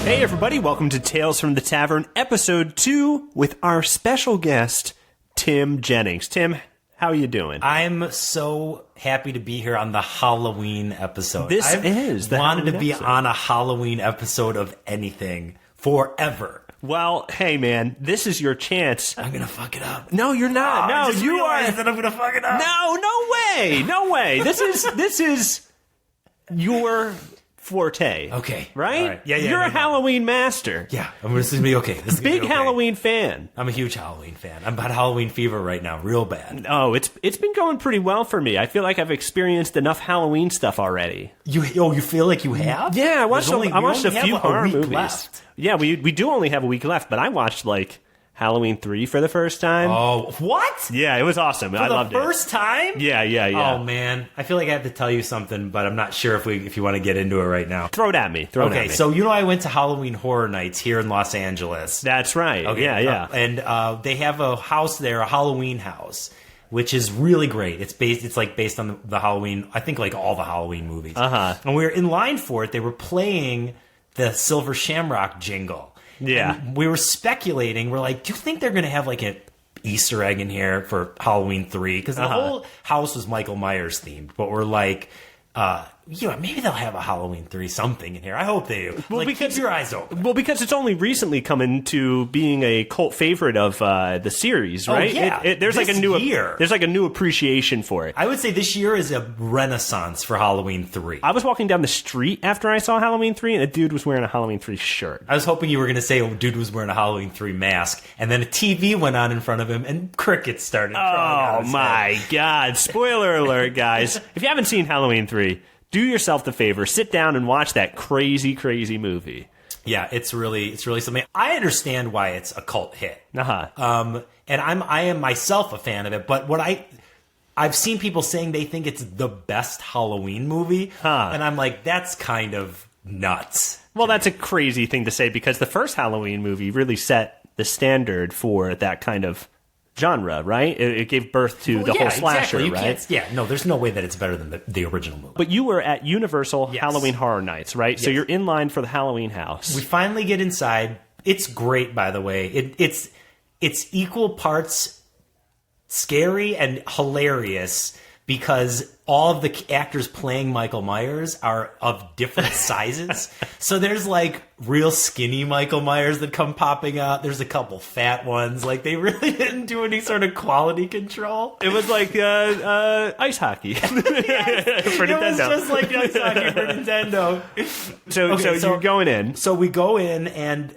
Hey everybody, welcome to Tales from the Tavern, episode 2, with our special guest, Tim Jennings. Tim, how are you doing? I'm so happy to be here on the Halloween episode. I've wanted to be on a Halloween episode of anything forever. Well, hey man, this is your chance. I'm gonna fuck it up. No, you're not. No, you are. That I'm gonna fuck it up. No way. No way. This is your forte. Okay. Right? All right. Yeah. You're a Halloween master. Yeah. This is gonna be okay. Big Halloween fan. I'm a huge Halloween fan. I'm about Halloween fever right now, real bad. Oh, it's been going pretty well for me. I feel like I've experienced enough Halloween stuff already. You feel like you have? Yeah, I watched a few horror movies. Left. Yeah, we do only have a week left, but I watched like Halloween 3 for the first time. Oh, what? Yeah, it was awesome. I loved it. For the first time? Yeah. Oh man, I feel like I have to tell you something, but I'm not sure if you want to get into it right now. Throw it at me. Okay, so I went to Halloween Horror Nights here in Los Angeles. That's right. Okay, yeah. And they have a house there, a Halloween house, which is really great. It's based on the Halloween. I think like all the Halloween movies. And we were in line for it. They were playing the Silver Shamrock jingle. Yeah. And we were speculating. We're like, do you think they're going to have like an Easter egg in here for Halloween 3? Because the whole house was Michael Myers themed. But we're like, maybe they'll have a Halloween 3 something in here. I hope they do. Well, keep your eyes open. Well, because it's only recently come into being a cult favorite of the series, right? Oh, yeah. There's like a new appreciation for it. I would say this year is a renaissance for Halloween 3. I was walking down the street after I saw Halloween 3, and a dude was wearing a Halloween 3 shirt. I was hoping you were going to say a dude was wearing a Halloween 3 mask, and then a TV went on in front of him, and crickets started crawling out his my God. Spoiler alert, guys. If you haven't seen Halloween 3, do yourself the favor, sit down and watch that crazy, crazy movie. Yeah, it's really something. I understand why it's a cult hit. And I am myself a fan of it, but I've seen people saying they think it's the best Halloween movie, and I'm like, that's kind of nuts. Well, that's a crazy thing to say because the first Halloween movie really set the standard for that kind of genre, right? It gave birth to the whole slasher, exactly. Right? There's no way that it's better than the original movie. But you were at Universal Halloween Horror Nights, right? Yes. So you're in line for the Halloween house. We finally get inside. It's great, by the way. It's equal parts scary and hilarious because all of the actors playing Michael Myers are of different sizes. So there's like real skinny Michael Myers that come popping out. There's a couple fat ones. Like they really didn't do any sort of quality control. It was like ice hocky for Nintendo. It was just like ice hockey for Nintendo. So you're going in. So we go in, and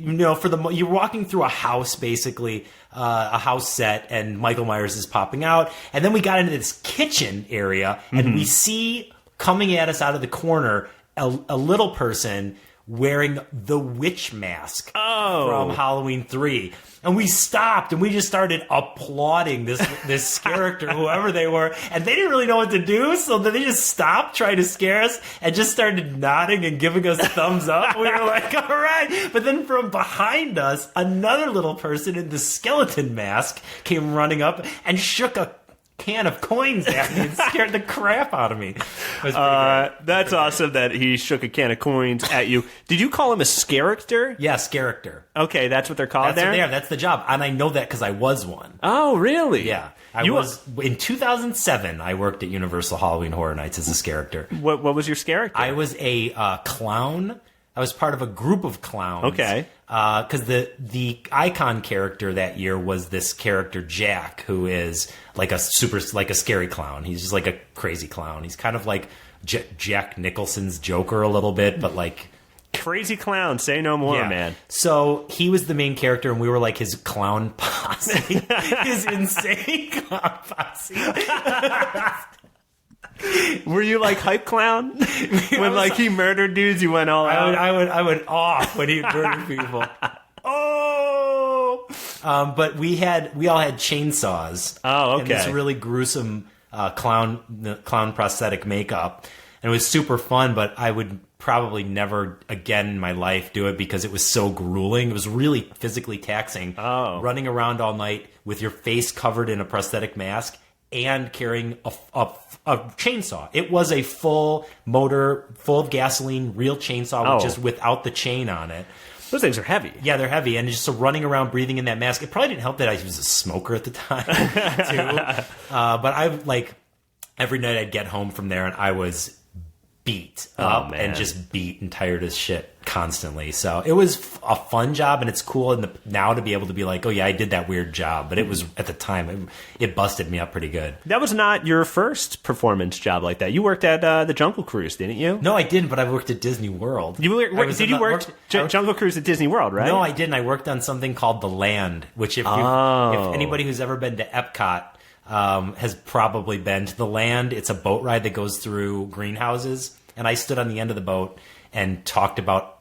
you're walking through a house basically. A house set, and Michael Myers is popping out. And then we got into this kitchen area, and we see coming at us out of the corner a little person wearing the witch mask from Halloween 3. And we stopped, and we just started applauding this character, whoever they were. And they didn't really know what to do, so then they just stopped trying to scare us and just started nodding and giving us thumbs up. We were like, all right. But then from behind us, another little person in the skeleton mask came running up and shook a can of coins at me and scared the crap out of me. That's awesome that he shook a can of coins at you. Did you call him a scarictor? Yeah, scarictor. Okay, that's what they're called there? That's the job. And I know that because I was one. Oh, really? Yeah. In 2007, I worked at Universal Halloween Horror Nights as a scarictor. What was your scarictor? I was a clown. I was part of a group of clowns. Okay. Because the icon character that year was this character Jack, who is like a scary clown. He's just like a crazy clown. He's kind of like Jack Nicholson's Joker a little bit, but like crazy clown. Say no more, man. So he was the main character, and we were like his clown posse, his insane clown posse. Were you like hype clown when like he murdered dudes? You went all out. I would off when he murdered people. But we all had chainsaws. Oh, okay. And this really gruesome clown prosthetic makeup, and it was super fun. But I would probably never again in my life do it because it was so grueling. It was really physically taxing. Oh. Running around all night with your face covered in a prosthetic mask and carrying a chainsaw. It was a full motor, full of gasoline, real chainsaw, just without the chain on it. Those things are heavy. Yeah, they're heavy. And just running around breathing in that mask. It probably didn't help that I was a smoker at the time, too. But every night I'd get home from there and I was beat up and just beat and tired as shit constantly. So it was a fun job, and it's cool now to be able to be like, oh yeah, I did that weird job. But it was, at the time, it busted me up pretty good. That was not your first performance job like that. You worked at the Jungle Cruise, didn't you? No, I didn't, but I worked at Disney World. Did you work Jungle Cruise at Disney World, right? No, I didn't. I worked on something called The Land, which if anybody who's ever been to Epcot has probably been to The Land. It's a boat ride that goes through greenhouses. And I stood on the end of the boat and talked about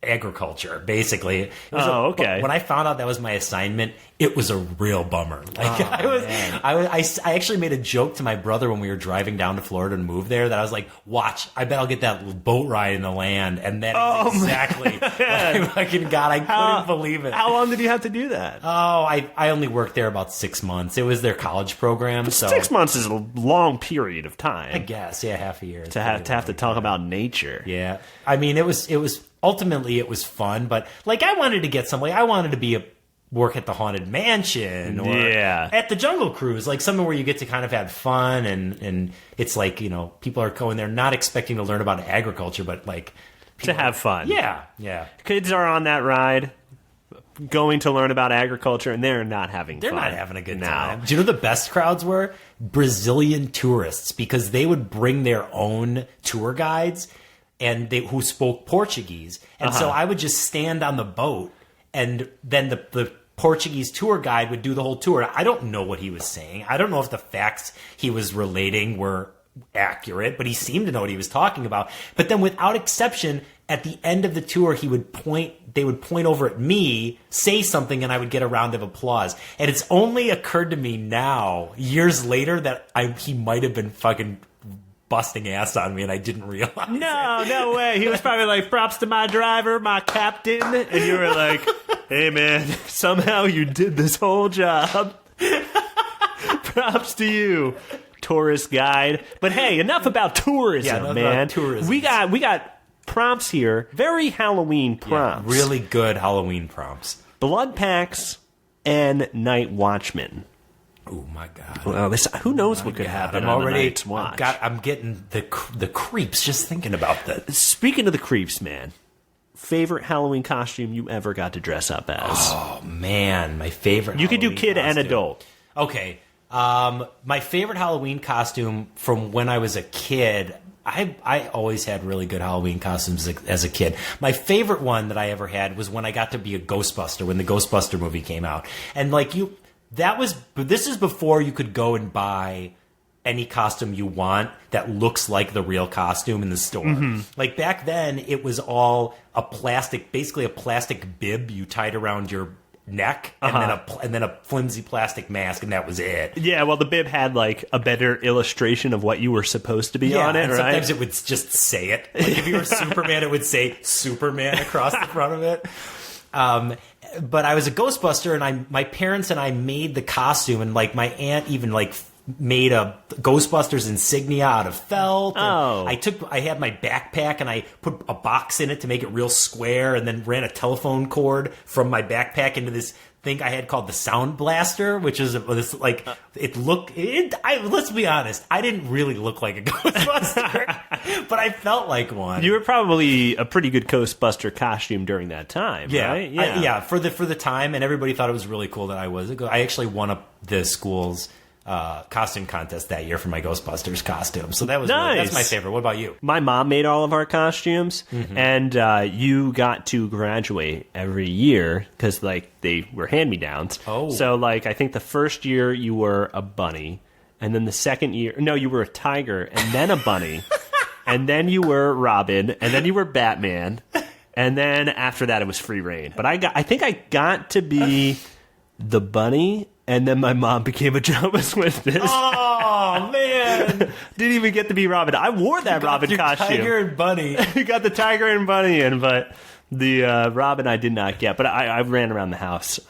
agriculture, basically. Okay. When I found out that was my assignment, it was a real bummer. I actually made a joke to my brother when we were driving down to Florida to move there that I was like, watch, I bet I'll get that boat ride in The Land. And that is exactly what I fucking got. I couldn't believe it. How long did you have to do that? I only worked there about 6 months. It was their college program. So 6 months is a long period of time. I guess, yeah, half a year. To have to talk about nature. Yeah. I mean, it was ultimately it was fun, but like I wanted to get somewhere. I wanted to work at the Haunted Mansion or at the Jungle Cruise, like somewhere where you get to kind of have fun and it's like, people are going there not expecting to learn about agriculture, but like to have fun. Yeah. Kids are on that ride going to learn about agriculture, and they're not having fun. They're not having a good time. Do you know the best crowds were? Brazilian tourists, because they would bring their own tour guides and who spoke Portuguese. And so I would just stand on the boat, and then the Portuguese tour guide would do the whole tour. I don't know what he was saying. I don't know if the facts he was relating were accurate, but he seemed to know what he was talking about. But then without exception, at the end of the tour, they would point over at me, say something, and I would get a round of applause. And it's only occurred to me now, years later, that he might have been fucking busting ass on me and I didn't realize. No way. He was probably like, props to my driver, my captain. And you were like, hey man, somehow you did this whole job. Props to you, tourist guide. But hey, enough about tourism, man. About tourism. We got prompts here. Very Halloween prompts. Yeah, really good Halloween prompts. Blood packs and night watchmen. Oh my god! Well, who knows what could happen on the Night's Watch? I'm getting the creeps just thinking about this. Speaking of the creeps, man, favorite Halloween costume you ever got to dress up as? Oh man, my favorite. You could do kid and adult. Okay, my favorite Halloween costume from when I was a kid. I always had really good Halloween costumes as a kid. My favorite one that I ever had was when I got to be a Ghostbuster, when the Ghostbuster movie came out, and this is before you could go and buy any costume you want that looks like the real costume in the store. Mm-hmm. Like back then, it was all basically a plastic bib you tied around your neck, and then a flimsy plastic mask, and that was it. Yeah, well, the bib had like a better illustration of what you were supposed to be on it, and right? Sometimes it would just say it. Like if you were Superman, it would say Superman across the front of it. But I was a Ghostbuster, and my parents and I made the costume, and like my aunt even like made a Ghostbusters insignia out of felt. Oh. I had my backpack and I put a box in it to make it real square, and then ran a telephone cord from my backpack into this thing I had called the Sound Blaster, which is this like let's be honest, I didn't really look like a Ghostbuster, but I felt like one. You were probably a pretty good Ghostbuster costume during that time, right? Yeah, for the time, and everybody thought it was really cool that I was. I actually won the school's costume contest that year for my Ghostbusters costume. So that was nice. That's my favorite. What about you? My mom made all of our costumes, and you got to graduate every year because like they were hand-me-downs. Oh. So like I think the first year you were a bunny, and then the second year, no, you were a tiger, and then a bunny, and then you were Robin, and then you were Batman, and then after that it was free reign. But I think I got to be the bunny. And then my mom became a Jehovah's Witness. Oh, man. Didn't even get to be Robin. I wore that Robin costume. Tiger and bunny. You got the tiger and bunny in, but the Robin I did not get. But I ran around the house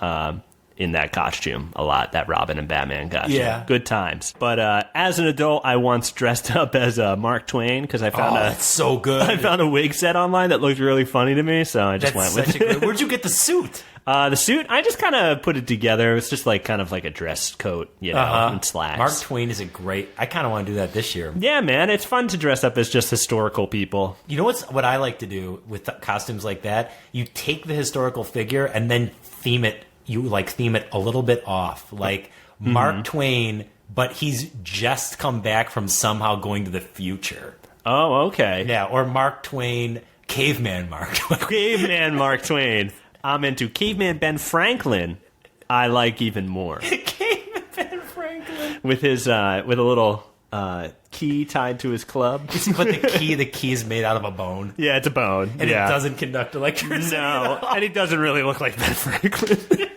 in that costume a lot, that Robin and Batman costume. Yeah. Good times. But as an adult, I once dressed up as Mark Twain because I found that's so good. I found a wig set online that looked really funny to me, so I just went with it. Where'd you get the suit? The suit, I just kind of put it together. It was just like kind of like a dress coat, and slacks. Mark Twain is I kind of want to do that this year. Yeah, man, it's fun to dress up as just historical people. You know what I like to do with costumes like that? You take the historical figure and then theme it a little bit off. Like Mark Twain, but he's just come back from somehow going to the future. Oh, okay. Yeah, or Mark Twain, Caveman Mark Twain. Caveman Mark Twain. I'm into Caveman Ben Franklin. I like even more. Caveman Ben Franklin. With his with a little key tied to his club. But the key is made out of a bone. Yeah, it's a bone. And it doesn't conduct electricity. No, and he doesn't really look like Ben Franklin.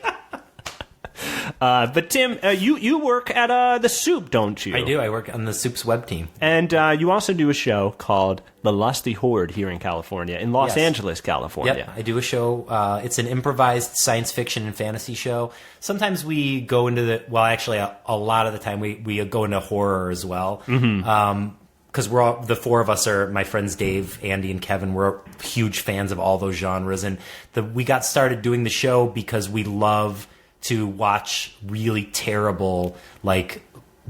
But Tim, you work at the Soup, don't you? I do. I work on the Soup's web team. And you also do a show called The Lusty Horde here in California, in Los Angeles, California. Yep, I do a show. It's an improvised science fiction and fantasy show. Sometimes we go into a lot of the time we go into horror as well. Because the four of us are my friends Dave, Andy, and Kevin. We're huge fans of all those genres, and we got started doing the show because we love to watch really terrible, like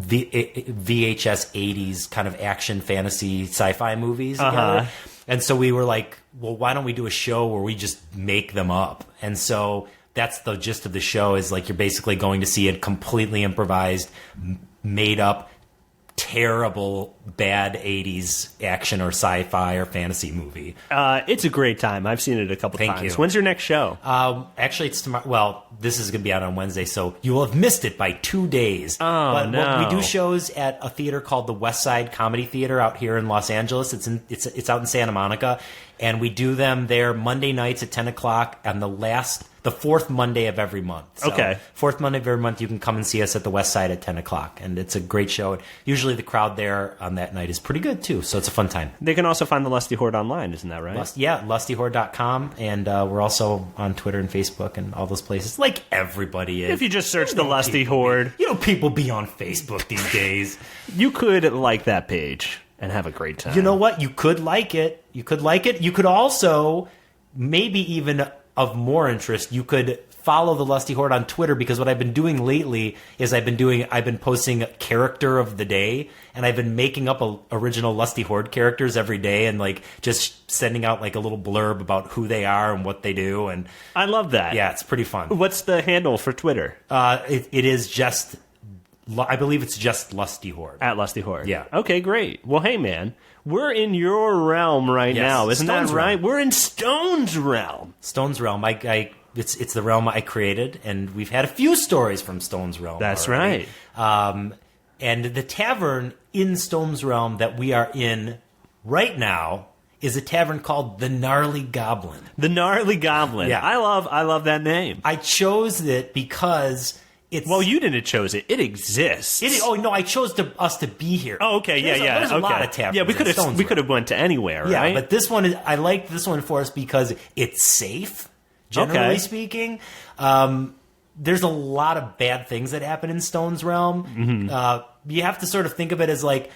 VHS 80s kind of action fantasy sci-fi movies together. And so we were like, well, why don't we do a show where we just make them up? And so that's the gist of the show, is like you're basically going to see a completely improvised, made up, terrible, bad 80s action or sci-fi or fantasy movie. It's a great time. I've seen it a couple times. You. When's your next show? Actually, it's tomorrow. Well, this is going to be out on Wednesday, so you will have missed it by 2 days. No. We do shows at a theater called the West Side Comedy Theater out here in Los Angeles. It's out in Santa Monica, and we do them there Monday nights at 10 o'clock on the fourth Monday of every month. So fourth Monday of every month, you can come and see us at the West Side at 10 o'clock. And it's a great show. And usually the crowd there on that night is pretty good, too. So it's a fun time. They can also find the Lusty Horde online, isn't that right? lustyhorde.com. And we're also on Twitter and Facebook and all those places, like everybody is. If you just search the Lusty Horde. People be on Facebook these days. You could like that page and have a great time. You know what? You could like it. You could also, maybe even of more interest, you could follow the Lusty Horde on Twitter, because what I've been doing lately is I've been posting character of the day, and I've been making up original Lusty Horde characters every day, and like just sending out like a little blurb about who they are and what they do. And I love that. Yeah, it's pretty fun. What's the handle for Twitter? It is just, I believe it's just Lusty Horde. At Lusty Horde. Yeah. Okay, great. Well, hey, man, we're in your realm right now, isn't that right? We're in Stonesrealm. Stonesrealm. It's the realm I created, and we've had a few stories from Stonesrealm. That's already. right. And the tavern in Stonesrealm that we are in right now is a tavern called the Gnarly Goblin. The Gnarly Goblin. Yeah. I love that name. I chose it because it's... Well, you didn't choose it. It exists. I chose us to be here. Oh, okay, There's a lot of taverns. Yeah, we could have went to anywhere, right? Yeah, but this one is... I like this one for us because it's safe, generally speaking. There's a lot of bad things that happen in Stonesrealm. Mm-hmm. You have to sort of think of it as like...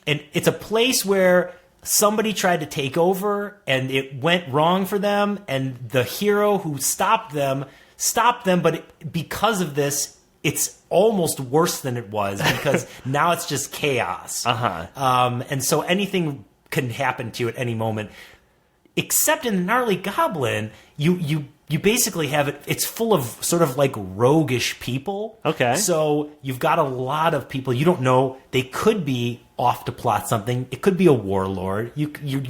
And it's a place where somebody tried to take over, and it went wrong for them, and the hero who stopped them, but because of this, it's almost worse than it was, because now it's just chaos. And so anything can happen to you at any moment. Except in the Gnarly Goblin, you basically have it. It's full of sort of like roguish people. Okay. So you've got a lot of people you don't know. They could be off to plot something. It could be a warlord. You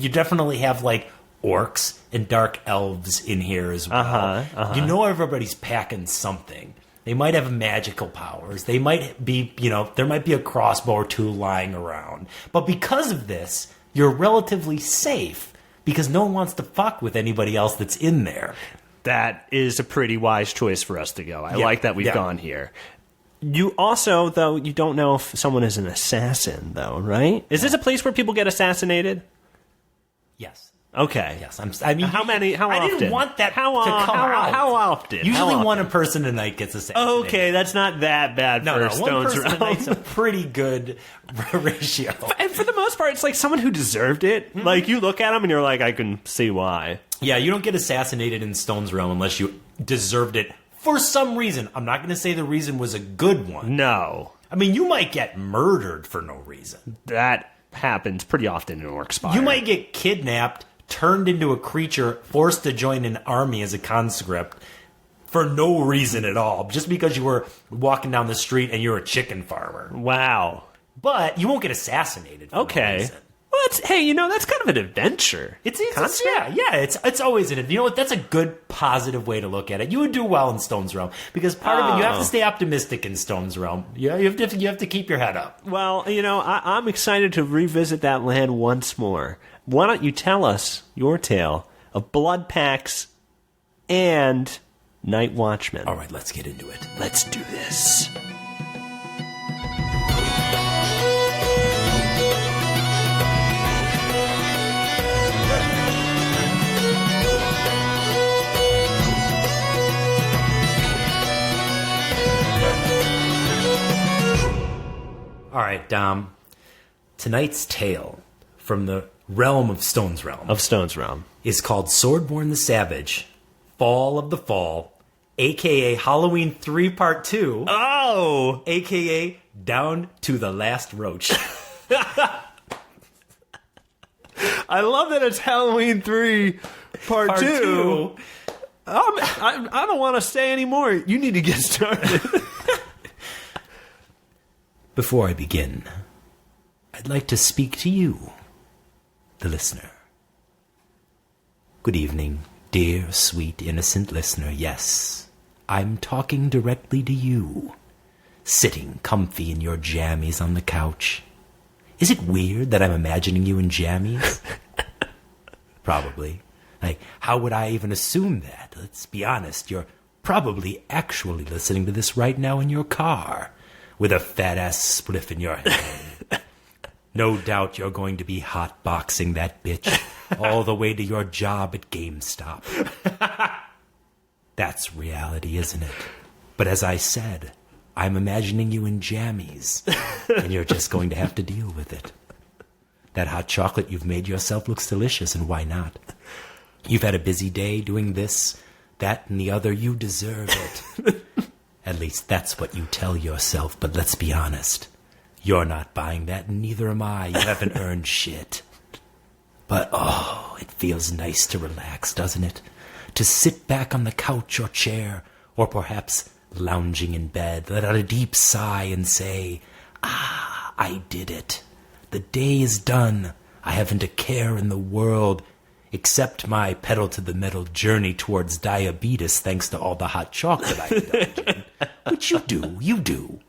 definitely have like orcs and dark elves in here as well. You know everybody's packing something. They might have magical powers. They might be, there might be a crossbow or two lying around. But because of this, you're relatively safe, because no one wants to fuck with anybody else that's in there. That is a pretty wise choice for us to go. I like that we've gone here. You also, though, you don't know if someone is an assassin, though, right? Is this a place where people get assassinated? Yes. Okay. Yes, I mean, how many? How I often? didn't want that how, to come out. How often? Usually, how one often? person a night gets assassinated. Okay, that's not that bad for one Stones person a Realm. night's a pretty good ratio. And for the most part, it's like someone who deserved it. Mm-hmm. Like, you look at them and you're like, I can see why. Yeah, you don't get assassinated in Stonesrealm unless you deserved it for some reason. I'm not going to say the reason was a good one. No. I mean, you might get murdered for no reason. That happens pretty often in Orcspire. You might get kidnapped, turned into a creature, forced to join an army as a conscript for no reason at all, just because you were walking down the street and you're a chicken farmer. Wow. But you won't get assassinated for no Okay. reason. Well, that's kind of an adventure. It's Concept? it's always an. You know what? That's a good positive way to look at it. You would do well in Stonesrealm because part of it, you have to stay optimistic in Stonesrealm. Yeah, you have to keep your head up. Well, I'm excited to revisit that land once more. Why don't you tell us your tale of blood packs and night watchmen? All right, let's get into it. Let's do this. All right, Dom. Tonight's tale from the realm of Stonesrealm Of Stonesrealm. is called Swordborn the Savage, Fall of the Fall, a.k.a. Halloween 3 Part 2, Oh! a.k.a. Down to the Last Roach. I love that it's Halloween 3 Part 2. I don't want to stay anymore. You need to get started. Before I begin, I'd like to speak to you, the listener. Good evening, dear, sweet, innocent listener. Yes, I'm talking directly to you, sitting comfy in your jammies on the couch. Is it weird that I'm imagining you in jammies? Probably. Like, how would I even assume that? Let's be honest, you're probably actually listening to this right now in your car, with a fat-ass spliff in your hand. No doubt you're going to be hotboxing that bitch all the way to your job at GameStop. That's reality, isn't it? But as I said, I'm imagining you in jammies, and you're just going to have to deal with it. That hot chocolate you've made yourself looks delicious, and why not? You've had a busy day doing this, that, and the other. You deserve it. At least that's what you tell yourself, but let's be honest. You're not buying that, and neither am I. You haven't earned shit. But, oh, it feels nice to relax, doesn't it? To sit back on the couch or chair, or perhaps lounging in bed, let out a deep sigh and say, "Ah, I did it. The day is done. I haven't a care in the world, except my pedal-to-the-metal journey towards diabetes thanks to all the hot chocolate I indulge in." Which you do.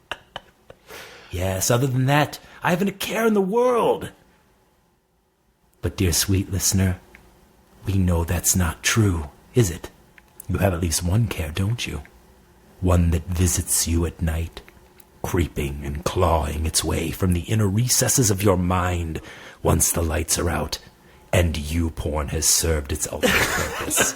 Yes, other than that, I haven't a care in the world. But, dear sweet listener, we know that's not true, is it? You have at least one care, don't you? One that visits you at night, creeping and clawing its way from the inner recesses of your mind once the lights are out and YouPorn has served its ultimate purpose.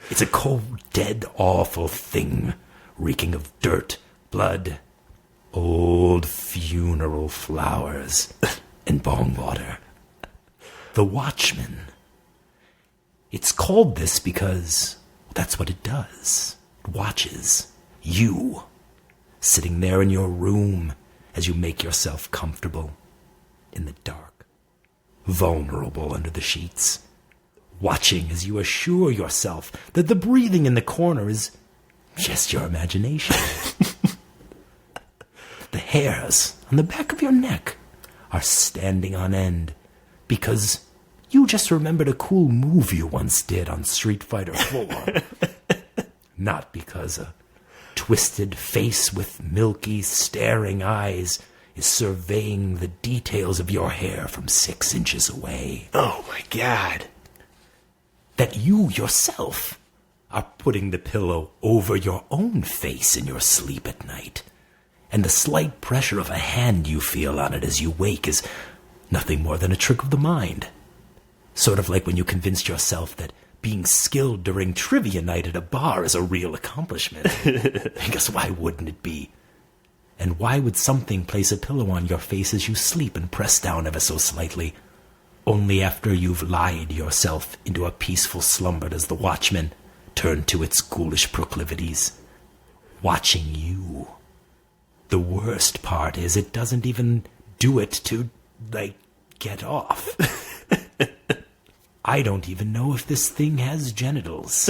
It's a cold, dead, awful thing, reeking of dirt, blood, old funeral flowers, and bong water. The Watchman. It's called this because that's what it does. It watches you, sitting there in your room as you make yourself comfortable in the dark, vulnerable under the sheets, watching as you assure yourself that the breathing in the corner is just your imagination. The hairs on the back of your neck are standing on end because you just remembered a cool move you once did on Street Fighter 4. Not because a twisted face with milky, staring eyes is surveying the details of your hair from 6 inches away. Oh, my God. That you yourself are putting the pillow over your own face in your sleep at night, and the slight pressure of a hand you feel on it as you wake is Nothing more than a trick of the mind. Sort of like when you convinced yourself that being skilled during trivia night at a bar is a real accomplishment. Because why wouldn't it be? And why would something place a pillow on your face as you sleep and press down ever so slightly? Only after you've lied yourself into a peaceful slumber does the watchman turn to its ghoulish proclivities, watching you. The worst part is it doesn't even do it to, get off. I don't even know if this thing has genitals.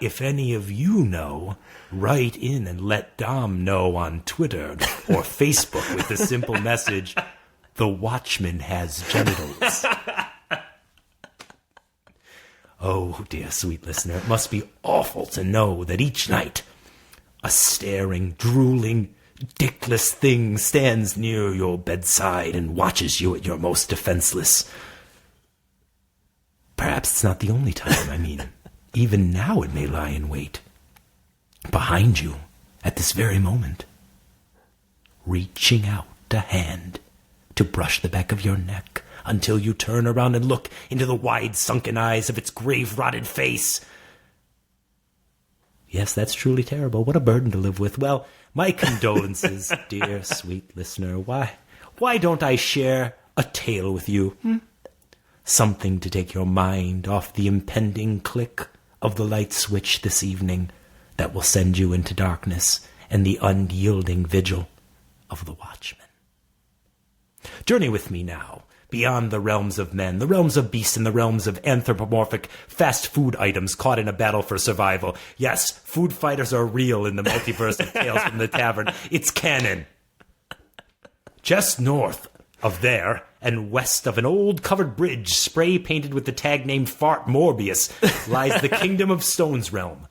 If any of you know, write in and let Dom know on Twitter or Facebook with the simple message, "The Watchman has genitals." Oh, dear sweet listener, it must be awful to know that each night a staring, drooling, dickless thing stands near your bedside and watches you at your most defenseless. Perhaps it's not the only time. I mean, even now it may lie in wait. Behind you, at this very moment. Reaching out a hand to brush the back of your neck until you turn around and look into the wide sunken eyes of its grave-rotted face. Yes, that's truly terrible. What a burden to live with. Well, my condolences, dear sweet listener. Why don't I share a tale with you? Something to take your mind off the impending click of the light switch this evening that will send you into darkness and the unyielding vigil of the watchman. Journey with me now, beyond the realms of men, the realms of beasts, and the realms of anthropomorphic fast food items caught in a battle for survival. Yes, food fighters are real in the multiverse of Tales from the Tavern. It's canon. Just north of there, and west of an old covered bridge spray-painted with the tag name Fart Morbius, lies the kingdom of Stonesrealm.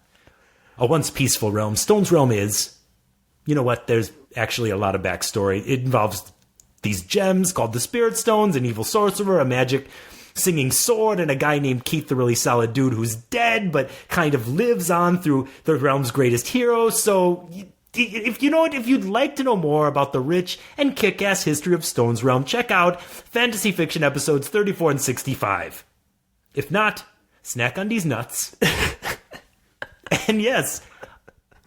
A once peaceful realm. Stonesrealm is... You know what? There's actually a lot of backstory. It involves these gems called the Spirit Stones, an evil sorcerer, a magic singing sword, and a guy named Keith, the really solid dude who's dead, but kind of lives on through the realm's greatest hero. So... If you'd like to know more about the rich and kick-ass history of Stonesrealm, check out Fantasy Fiction episodes 34 and 65. If not, snack on these nuts. And yes,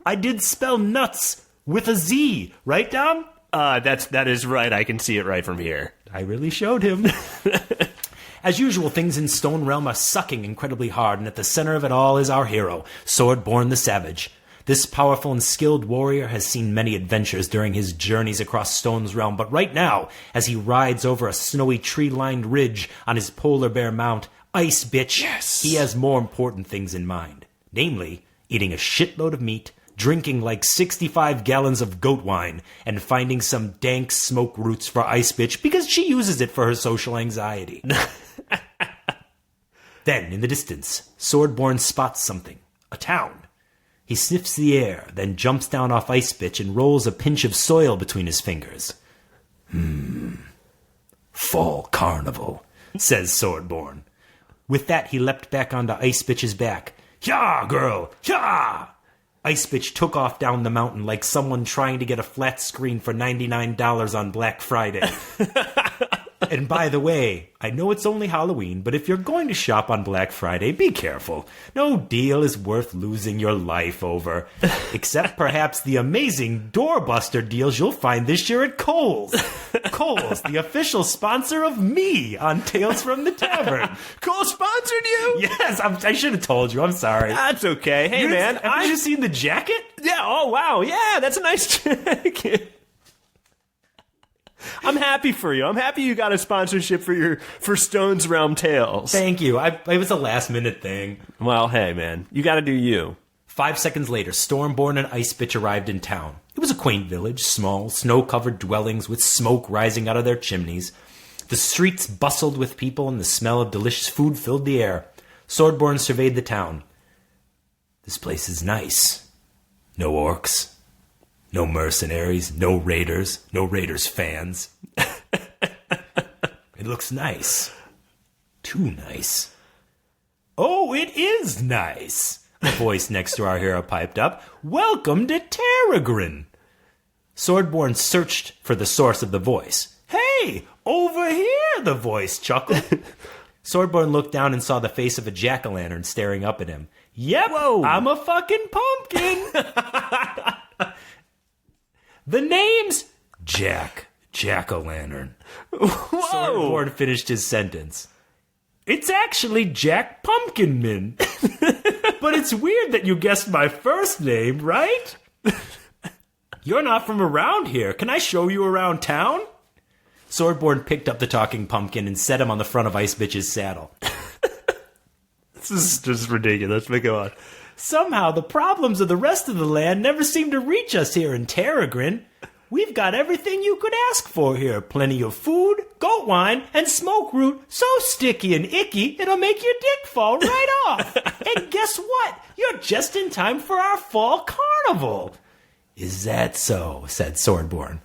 I did spell nuts with a Z, right, Dom? That is right. I can see it right from here. I really showed him. As usual, things in Stonerealm are sucking incredibly hard, and at the center of it all is our hero, Swordborn the Savage. This powerful and skilled warrior has seen many adventures during his journeys across Stonesrealm, but right now, as he rides over a snowy tree-lined ridge on his polar bear mount, Ice Bitch, yes, he has more important things in mind. Namely, eating a shitload of meat, drinking like 65 gallons of goat wine, and finding some dank smoke roots for Ice Bitch because she uses it for her social anxiety. Then, in the distance, Swordborn spots something. A town. He sniffs the air, then jumps down off Ice Bitch and rolls a pinch of soil between his fingers. Fall carnival, says Swordborn. With that, he leapt back onto Ice Bitch's back. Yah, girl, yah! Ice Bitch took off down the mountain like someone trying to get a flat screen for $99 on Black Friday. And by the way, I know it's only Halloween, but if you're going to shop on Black Friday, be careful. No deal is worth losing your life over. Except perhaps the amazing doorbuster deals you'll find this year at Kohl's. Kohl's, the official sponsor of me on Tales from the Tavern. Kohl's sponsored you? Yes, I should have told you. I'm sorry. That's okay. Hey, man. Have you seen the jacket? Yeah, oh, wow. Yeah, that's a nice jacket. I'm happy for you. I'm happy you got a sponsorship for Stonesrealm Tales. Thank you. It was a last-minute thing. Well, hey, man. You got to do you. 5 seconds later, Stormborn and Ice Bitch arrived in town. It was a quaint village, small, snow-covered dwellings with smoke rising out of their chimneys. The streets bustled with people, and the smell of delicious food filled the air. Swordborn surveyed the town. This place is nice. No orcs. No mercenaries, no Raiders fans. It looks nice. Too nice. Oh, it is nice, a voice next to our hero piped up. Welcome to Terragrin. Swordborn searched for the source of the voice. Hey, Over here, the voice chuckled. Swordborn looked down and saw the face of a jack-o'-lantern staring up at him. Yep, Whoa. I'm a fucking pumpkin. The name's Jack-o'-lantern. Swordborn finished his sentence. It's actually Jack Pumpkinman. But it's weird that you guessed my first name, right? You're not from around here. Can I show you around town? Swordborn picked up the talking pumpkin and set him on the front of Ice Bitch's saddle. This is just ridiculous, but go on. Somehow, the problems of the rest of the land never seem to reach us here in Terragrin. We've got everything you could ask for here. Plenty of food, goat wine, and smoke root so sticky and icky it'll make your dick fall right off. And guess what? You're just in time for our fall carnival. Is that so? Said Swordborn.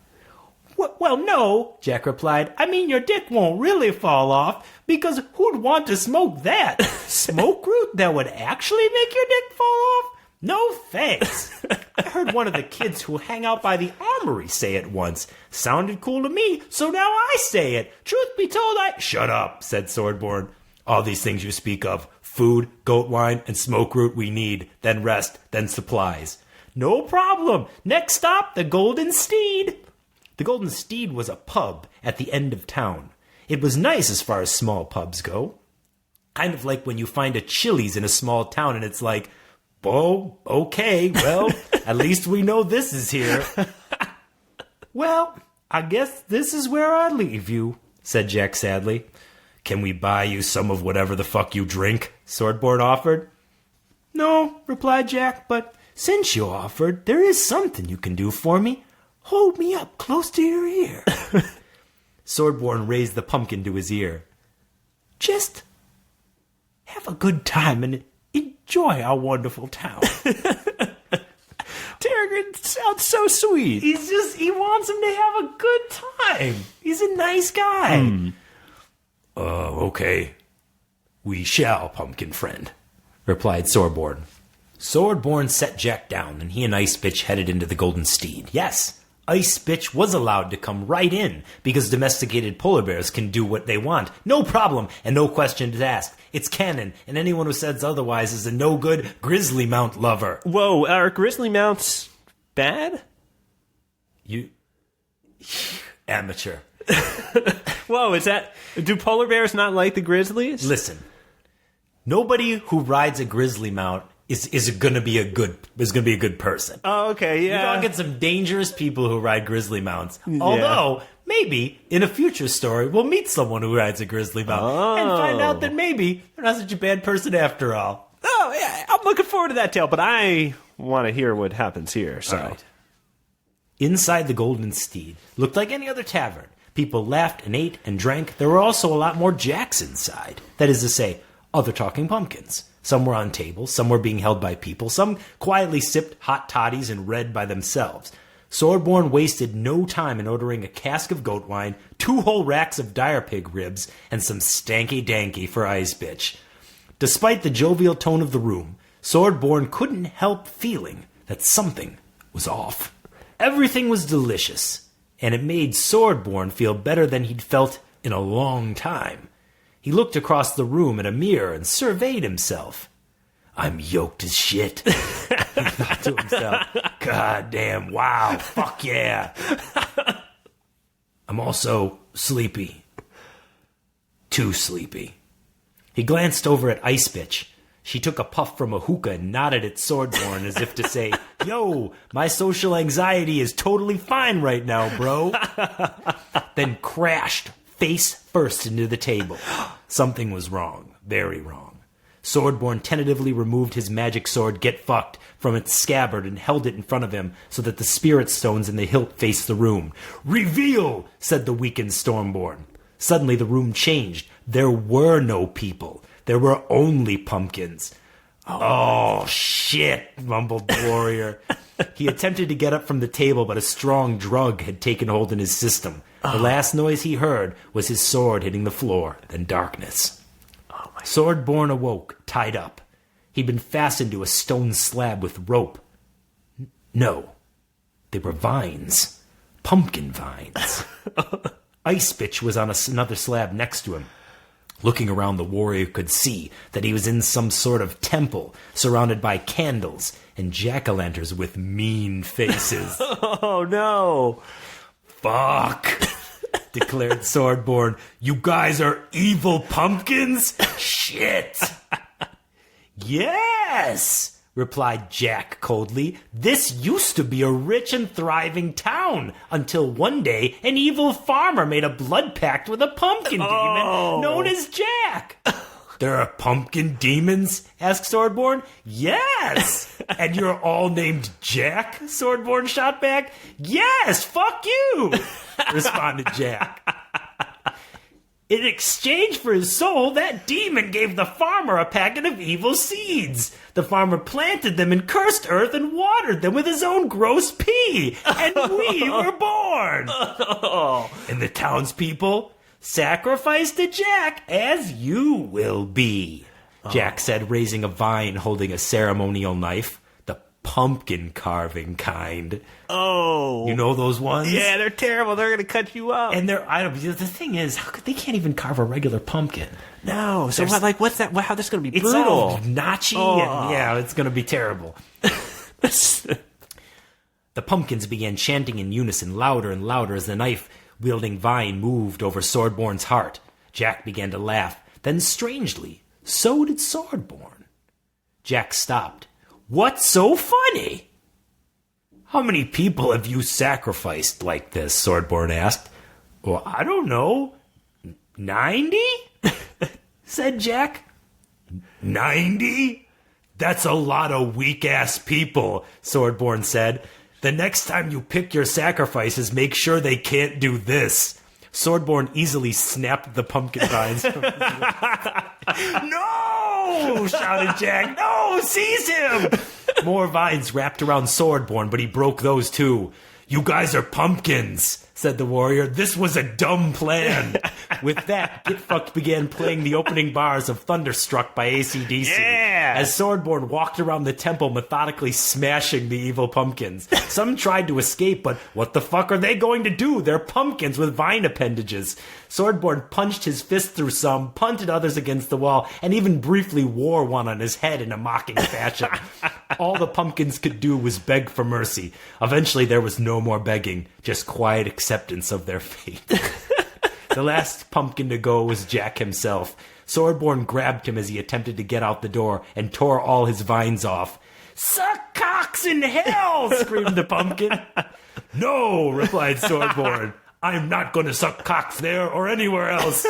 Well, no, Jack replied. I mean, your dick won't really fall off, because who'd want to smoke that? Smoke root that would actually make your dick fall off? No thanks. I heard one of the kids who hang out by the armory say it once. Sounded cool to me, so now I say it. Truth be told, Shut up, said Swordborn. All these things you speak of, food, goat wine, and smoke root we need, then rest, then supplies. No problem. Next stop, the Golden Steed. The Golden Steed was a pub at the end of town. It was nice as far as small pubs go. Kind of like when you find a Chili's in a small town and it's like, oh, okay, well, at least we know this is here. Well, I guess this is where I leave you, said Jack sadly. Can we buy you some of whatever the fuck you drink? Swordborn offered. No, replied Jack, but since you offered, there is something you can do for me. Hold me up close to your ear. Swordborn raised the pumpkin to his ear. Just have a good time and enjoy our wonderful town. Terragrin sounds so sweet. He wants him to have a good time. He's a nice guy. Okay. We shall, pumpkin friend, replied Swordborn. Swordborn set Jack down, and he and Ice Bitch headed into the Golden Steed. Yes, Ice Bitch was allowed to come right in, because domesticated polar bears can do what they want. No problem, and no questions asked. It's canon, and anyone who says otherwise is a no-good grizzly mount lover. Whoa, are grizzly mounts bad? You... amateur. Whoa, do polar bears not like the grizzlies? Listen, nobody who rides a grizzly mount is going to be a good person. Oh, okay, yeah. You're going to get some dangerous people who ride grizzly mounts. Yeah. Although, maybe, in a future story, we'll meet someone who rides a grizzly mount and find out that maybe they're not such a bad person after all. Oh, yeah, I'm looking forward to that tale, but I want to hear what happens here, so... All right. Inside the Golden Steed looked like any other tavern. People laughed and ate and drank. There were also a lot more jacks inside. That is to say, other talking pumpkins. Some were on tables, some were being held by people, some quietly sipped hot toddies and read by themselves. Swordborn wasted no time in ordering a cask of goat wine, 2 whole racks of dire pig ribs, and some stanky danky for Ice Bitch. Despite the jovial tone of the room, Swordborn couldn't help feeling that something was off. Everything was delicious, and it made Swordborn feel better than he'd felt in a long time. He looked across the room at a mirror and surveyed himself. I'm yoked as shit, he thought to himself. God damn, wow, fuck yeah. I'm also sleepy. Too sleepy. He glanced over at Ice Bitch. She took a puff from a hookah and nodded at Swordborn as if to say, yo, my social anxiety is totally fine right now, bro. Then crashed face first into the table. Something was wrong. Very wrong. Swordborn tentatively removed his magic sword, Get Fucked, from its scabbard and held it in front of him so that the spirit stones in the hilt faced the room. Reveal, said the weakened Stormborn. Suddenly the room changed. There were no people. There were only pumpkins. Oh, shit, mumbled the warrior. He attempted to get up from the table, but a strong drug had taken hold in his system. The last noise he heard was his sword hitting the floor, then darkness. Swordborn awoke, tied up. He'd been fastened to a stone slab with rope. No, they were vines. Pumpkin vines. Ice Bitch was on another slab next to him. Looking around, the warrior could see that he was in some sort of temple surrounded by candles and jack-o'-lanterns with mean faces. Oh, no. Fuck, declared Swordborn. You guys are evil pumpkins? Shit. Yes, replied Jack coldly. This used to be a rich and thriving town until one day an evil farmer made a blood pact with a pumpkin demon known as Jack. There are pumpkin demons? Asked Swordborn. Yes! And you're all named Jack? Swordborn shot back. Yes, fuck you! Responded Jack. In exchange for his soul, that demon gave the farmer a packet of evil seeds. The farmer planted them in cursed earth and watered them with his own gross pee. And we were born. And the townspeople sacrificed to Jack, as you will be. Jack said, raising a vine holding a ceremonial knife. The pumpkin carving kind. Oh. You know those ones? Yeah, they're terrible. They're going to cut you up. And the thing is, they can't even carve a regular pumpkin. No. So what's that? How this going to be It's brutal? all notchy. And, yeah, it's going to be terrible. The pumpkins began chanting in unison, louder and louder, as the knife-wielding vine moved over Swordborn's heart. Jack began to laugh. Then, strangely, so did Swordborn. Jack stopped. What's so funny? How many people have you sacrificed like this? Swordborn asked. Well, I don't know. 90? Said Jack. 90? That's a lot of weak-ass people, Swordborn said. The next time you pick your sacrifices, make sure they can't do this. Swordborn easily snapped the pumpkin vines. No! Shouted Jack. No! Seize him! More vines wrapped around Swordborn, but he broke those too. You guys are pumpkins, said the warrior. This was a dumb plan. With that, Get Fucked began playing the opening bars of Thunderstruck by AC/DC. Yeah! As Swordborn walked around the temple, methodically smashing the evil pumpkins. Some tried to escape, but what the fuck are they going to do? They're pumpkins with vine appendages. Swordborn punched his fist through some, punted others against the wall, and even briefly wore one on his head in a mocking fashion. All the pumpkins could do was beg for mercy. Eventually, there was no more begging, just quiet acceptance of their fate. The last pumpkin to go was Jack himself. Swordborn grabbed him as he attempted to get out the door and tore all his vines off. Suck cocks in hell! Screamed the pumpkin. No, replied Swordborn. I'm not going to suck cocks there or anywhere else.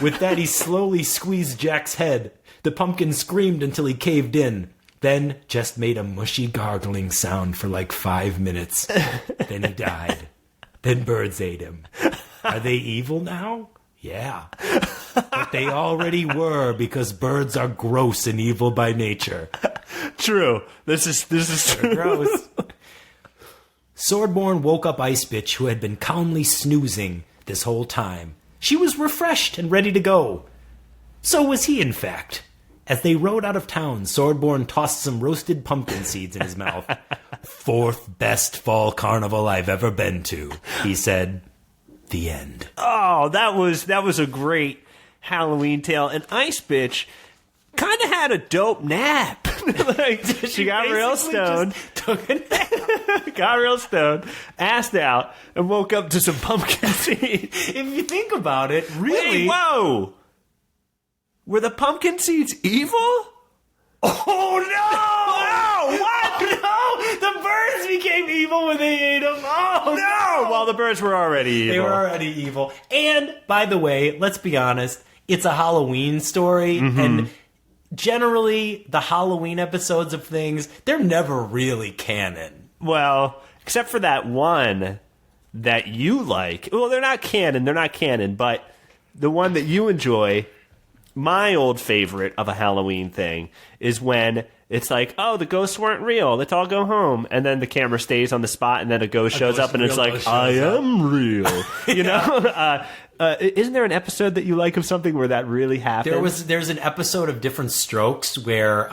With that, he slowly squeezed Jack's head. The pumpkin screamed until he caved in. Then just made a mushy gargling sound for like 5 minutes. Then he died. Then birds ate him. Are they evil now? Yeah. But they already were, because birds are gross and evil by nature. True. This is true. Gross. Swordborn woke up Ice Bitch, who had been calmly snoozing this whole time. She was refreshed and ready to go. So was he, in fact. As they rode out of town, Swordborn tossed some roasted pumpkin seeds in his mouth. Fourth best fall carnival I've ever been to, he said. The end. Oh, that was a great Halloween tale. And Ice Bitch kind of had a dope nap. Like, she got real stoned, took a nap. got real stoned, assed out, and woke up to some pumpkin seeds. If you think about it, really. Wait, whoa! Were the pumpkin seeds evil? Oh no! What? No! The birds became evil when they ate them. Oh no! Well, the birds were already evil. They were already evil. And, by the way, let's be honest, it's a Halloween story, and generally, the Halloween episodes of things, they're never really canon. Well, except for that one that you like. Well, they're not canon, but the one that you enjoy, my old favorite of a Halloween thing, is when it's like, oh, the ghosts weren't real, let's all go home. And then the camera stays on the spot, and then a ghost shows up, and it's like, I am real. You know? Isn't there an episode that you like of something where that really happened? There's an episode of Different Strokes where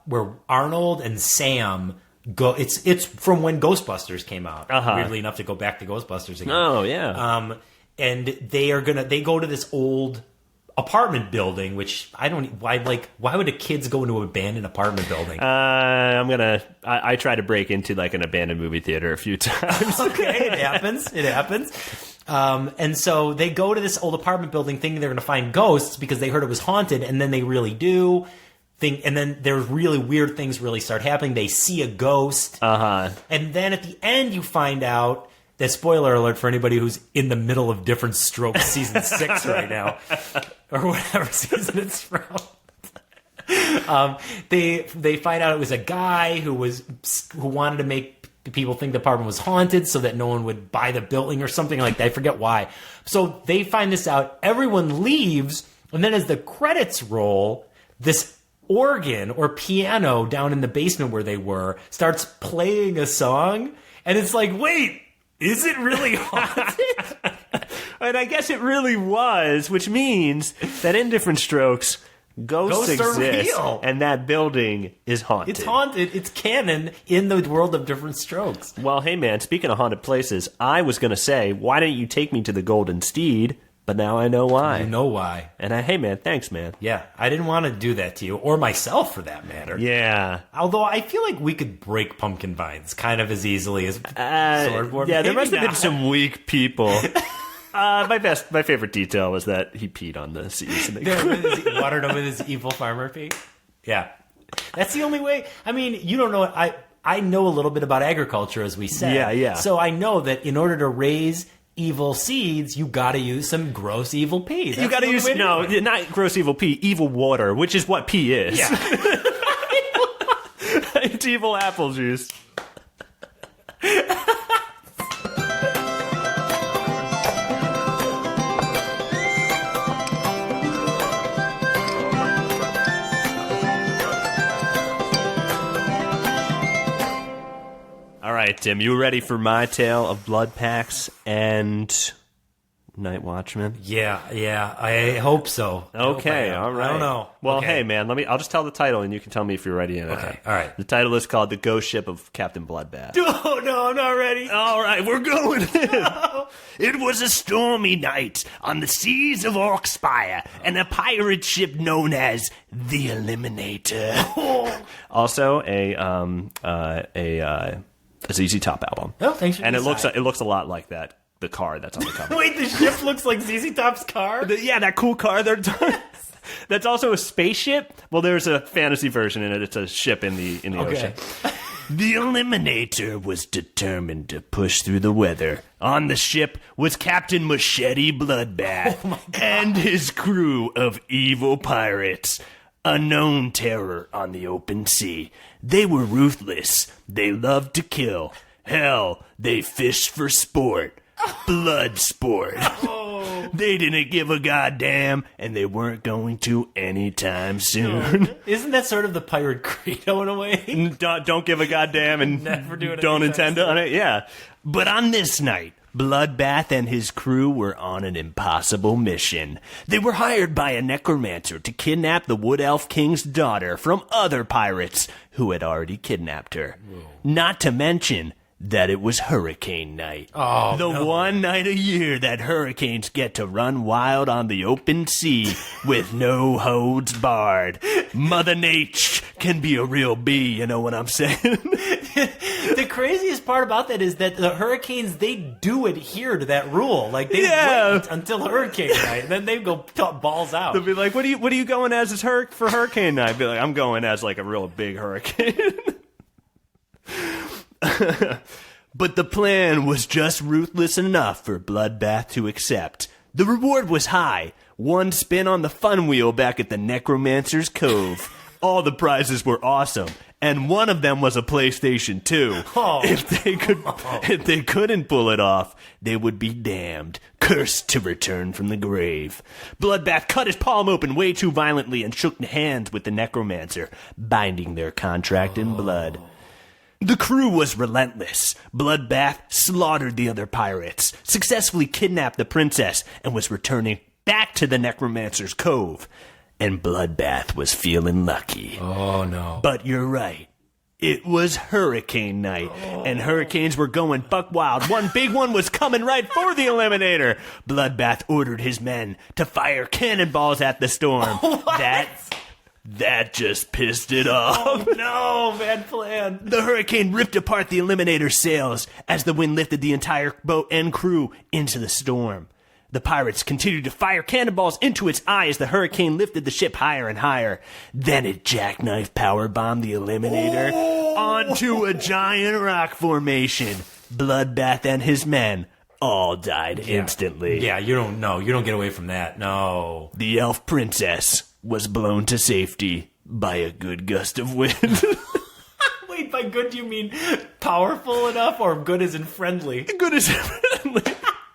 where Arnold and Sam It's from when Ghostbusters came out. Weirdly enough, to go back to Ghostbusters again. Oh yeah. And they go to this old apartment building, which why would the kids go into an abandoned apartment building? I try to break into like an abandoned movie theater a few times. Okay, it happens. And so they go to this old apartment building thinking they're going to find ghosts because they heard it was haunted, and then they really do. And then there's really weird things really start happening. They see a ghost. And then at the end you find out that, spoiler alert for anybody who's in the middle of Different Strokes season 6 right now, or whatever season it's from. They find out it was a guy who wanted to make people think the apartment was haunted so that no one would buy the building or something like that. I forget why. So they find this out. Everyone leaves, and then as the credits roll, this organ or piano down in the basement where they were starts playing a song, and it's like, wait, is it really haunted? And I guess it really was, which means that in Different Strokes, ghosts exist, real. And that building is haunted. It's haunted. It's canon in the world of Different Strokes. Well, hey man, speaking of haunted places, I was going to say, why didn't you take me to the Golden Steed? But now I know why. You know why. And hey man, thanks man. Yeah, I didn't want to do that to you, or myself for that matter. Yeah. Although I feel like we could break pumpkin vines kind of as easily as swordboard. Yeah, there must have been some weak people. My favorite detail was that he peed on the seeds. Watered them with his evil farmer pee. Yeah. That's the only way. I mean, you don't know. I know a little bit about agriculture, as we said. Yeah. So I know that in order to raise evil seeds, you got to use some gross evil pee. You got to use not gross evil pee, evil water, which is what pee is. Yeah. It's evil apple juice. All right, Tim, you ready for my tale of blood packs and Night Watchmen? Yeah, I hope so. Okay, all right. I don't know. Well, okay. hey, man, I'll just tell the title, and you can tell me if you're ready or not. Okay, all right. The title is called The Ghost Ship of Captain Bloodbath. Oh, no, I'm not ready. All right, we're going. No. It was a stormy night on the seas of Orkspire, and a pirate ship known as the Eliminator. Also, a ZZ Top album. Oh, thanks for and the it looks a lot like that. The car that's on the cover. Wait, the ship looks like ZZ Top's car? That cool car. That's also a spaceship. Well, there's a fantasy version in it. It's a ship in the ocean. The Eliminator was determined to push through the weather. On the ship was Captain Machete Bloodbath and his crew of evil pirates. A known terror on the open sea. They were ruthless. They loved to kill. Hell, they fished for sport. Blood sport. They didn't give a goddamn, and they weren't going to anytime soon. Isn't that sort of the pirate credo in a way? Don't give a goddamn and never do it don't intend on it. Yeah. But on this night, Bloodbath and his crew were on an impossible mission. They were hired by a necromancer to kidnap the Wood Elf King's daughter from other pirates who had already kidnapped her. Whoa. Not to mention that it was hurricane night. One night a year that hurricanes get to run wild on the open sea with no holds barred. Mother Nature can be a real bee, you know what I'm saying? The craziest part about that is that the hurricanes, they do adhere to that rule. Like, they wait until hurricane night, and then they go balls out. They'll be like, what are you going as for hurricane night? I'd be like, I'm going as like a real big hurricane. But the plan was just ruthless enough for Bloodbath to accept. The reward was high. One spin on the fun wheel back at the Necromancer's Cove. All the prizes were awesome, and one of them was a PlayStation 2. If they couldn't pull it off, they would be damned, cursed to return from the grave. Bloodbath cut his palm open way too violently and shook hands with the Necromancer, binding their contract in blood. The crew was relentless. Bloodbath slaughtered the other pirates, successfully kidnapped the princess, and was returning back to the Necromancer's Cove. And Bloodbath was feeling lucky. Oh, no. But you're right. It was hurricane night, and hurricanes were going buck wild. One big one was coming right for the Eliminator. Bloodbath ordered his men to fire cannonballs at the storm. That just pissed it off. Oh, no, bad plan. The hurricane ripped apart the Eliminator's sails as the wind lifted the entire boat and crew into the storm. The pirates continued to fire cannonballs into its eye as the hurricane lifted the ship higher and higher. Then it jackknife powerbombed the Eliminator onto a giant rock formation. Bloodbath and his men all died instantly. Yeah, you don't get away from that. No. The elf princess was blown to safety by a good gust of wind. Wait, by good do you mean powerful enough or good as in friendly? Good as in friendly.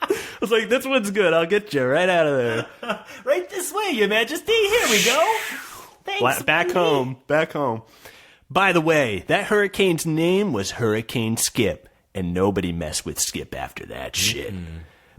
I was like, this one's good. I'll get you right out of there. Right this way, Your Majesty. Here we go. Thanks. Back home. By the way, that hurricane's name was Hurricane Skip, and nobody messed with Skip after that shit.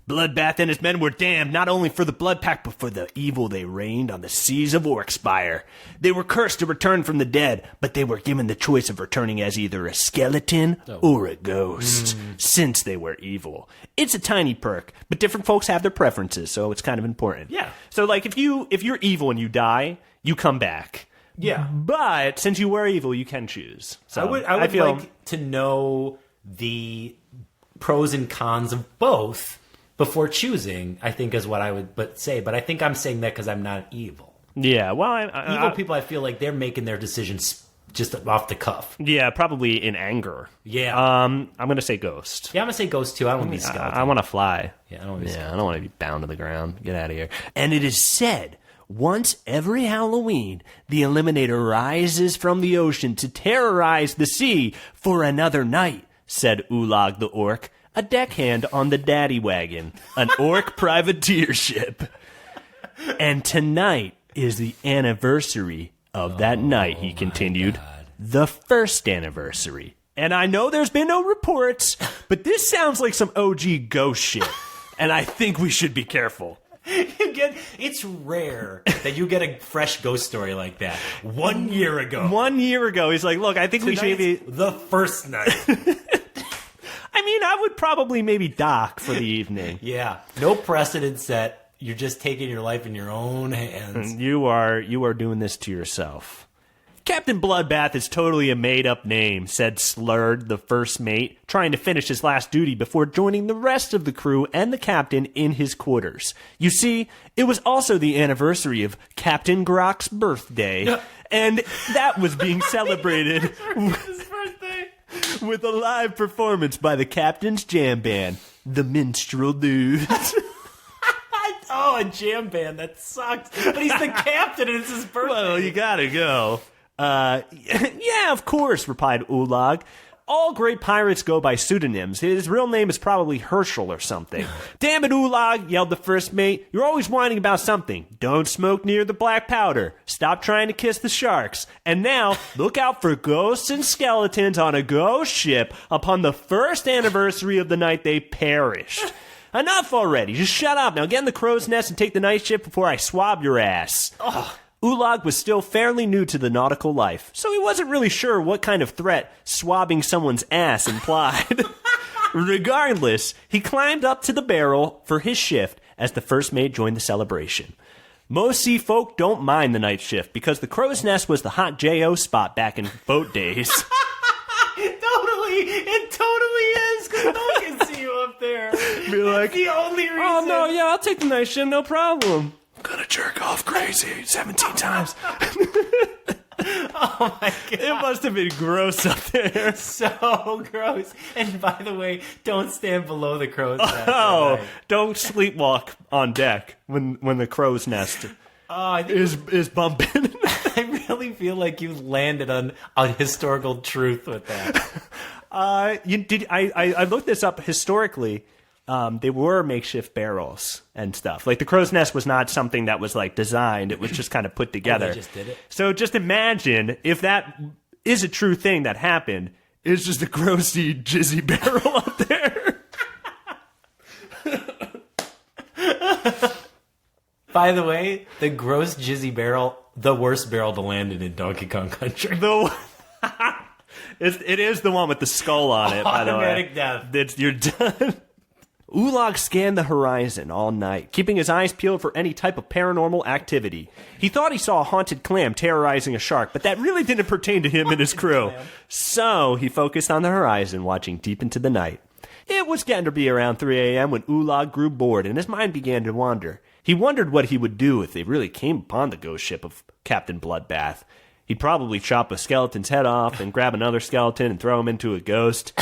Bloodbath and his men were damned not only for the blood pact, but for the evil they reigned on the seas of Orkspire. They were cursed to return from the dead, but they were given the choice of returning as either a skeleton or a ghost, since they were evil. It's a tiny perk, but different folks have their preferences, so it's kind of important. Yeah. So, like, if you're evil and you die, you come back. Yeah. But since you were evil, you can choose. So I would like to know the pros and cons of both before choosing, I think is what I would say. But I think I'm saying that because I'm not evil. Yeah, well, evil people, I feel like they're making their decisions just off the cuff. Yeah, probably in anger. Yeah. I'm going to say ghost. Yeah, I'm going to say ghost, too. I don't want to be skeleton. I want to fly. Yeah, I don't want to be skeleton. I don't want to be bound to the ground. Get out of here. And it is said, once every Halloween, the Eliminator rises from the ocean to terrorize the sea for another night, said Ulag the Orc, a deckhand on the Daddy Wagon, an orc privateer ship. And tonight is the anniversary of that night, he continued. God. The first anniversary. And I know there's been no reports, but this sounds like some OG ghost shit. And I think we should be careful. It's rare that you get a fresh ghost story like that. 1 year ago. 1 year ago, he's like, look, I think Tonight's we should be the first night. I mean, I would probably maybe dock for the evening. Yeah. No precedent set. You're just taking your life in your own hands. You are doing this to yourself. Captain Bloodbath is totally a made-up name, said Slurred, the first mate, trying to finish his last duty before joining the rest of the crew and the captain in his quarters. You see, it was also the anniversary of Captain Grok's birthday, and that was being celebrated with a live performance by the captain's jam band, the Minstrel Dudes. Oh, a jam band. That sucks. But he's the captain and it's his birthday. Well, you gotta go. Yeah, of course, replied Ulag. All great pirates go by pseudonyms. His real name is probably Herschel or something. Damn it, Ulag, yelled the first mate. You're always whining about something. Don't smoke near the black powder. Stop trying to kiss the sharks. And now, look out for ghosts and skeletons on a ghost ship upon the first anniversary of the night they perished. Enough already. Just shut up. Now get in the crow's nest and take the night shift before I swab your ass. Ugh. Ulag was still fairly new to the nautical life, so he wasn't really sure what kind of threat swabbing someone's ass implied. Regardless, he climbed up to the barrel for his shift as the first mate joined the celebration. Most sea folk don't mind the night shift because the crow's nest was the hot J.O. spot back in boat days. It totally is, because no one can see you up there. Be like, the only reason. Oh, no, yeah, I'll take the night shift, no problem. I'm gonna jerk off crazy 17 times. Oh, my God. It must have been gross up there. So gross. And by the way, don't stand below the crow's nest. Oh, don't sleepwalk on deck when the crow's nest is bumping. I really feel like you landed on a historical truth with that. I looked this up historically. They were makeshift barrels and stuff. Like the crow's nest was not something that was like designed. It was just kind of put together. They just did it. So just imagine if that is a true thing that happened. It's just a grossy, jizzy barrel up there. By the way, the gross jizzy barrel, the worst barrel to land in Donkey Kong Country. It is the one with the skull on it, by the way. Automatic death. You're done. Ulag scanned the horizon all night, keeping his eyes peeled for any type of paranormal activity. He thought he saw a haunted clam terrorizing a shark, but that really didn't pertain to him and his crew. So he focused on the horizon, watching deep into the night. It was getting to be around 3 a.m. when Ulag grew bored and his mind began to wander. He wondered what he would do if they really came upon the ghost ship of Captain Bloodbath. He'd probably chop a skeleton's head off and grab another skeleton and throw him into a ghost.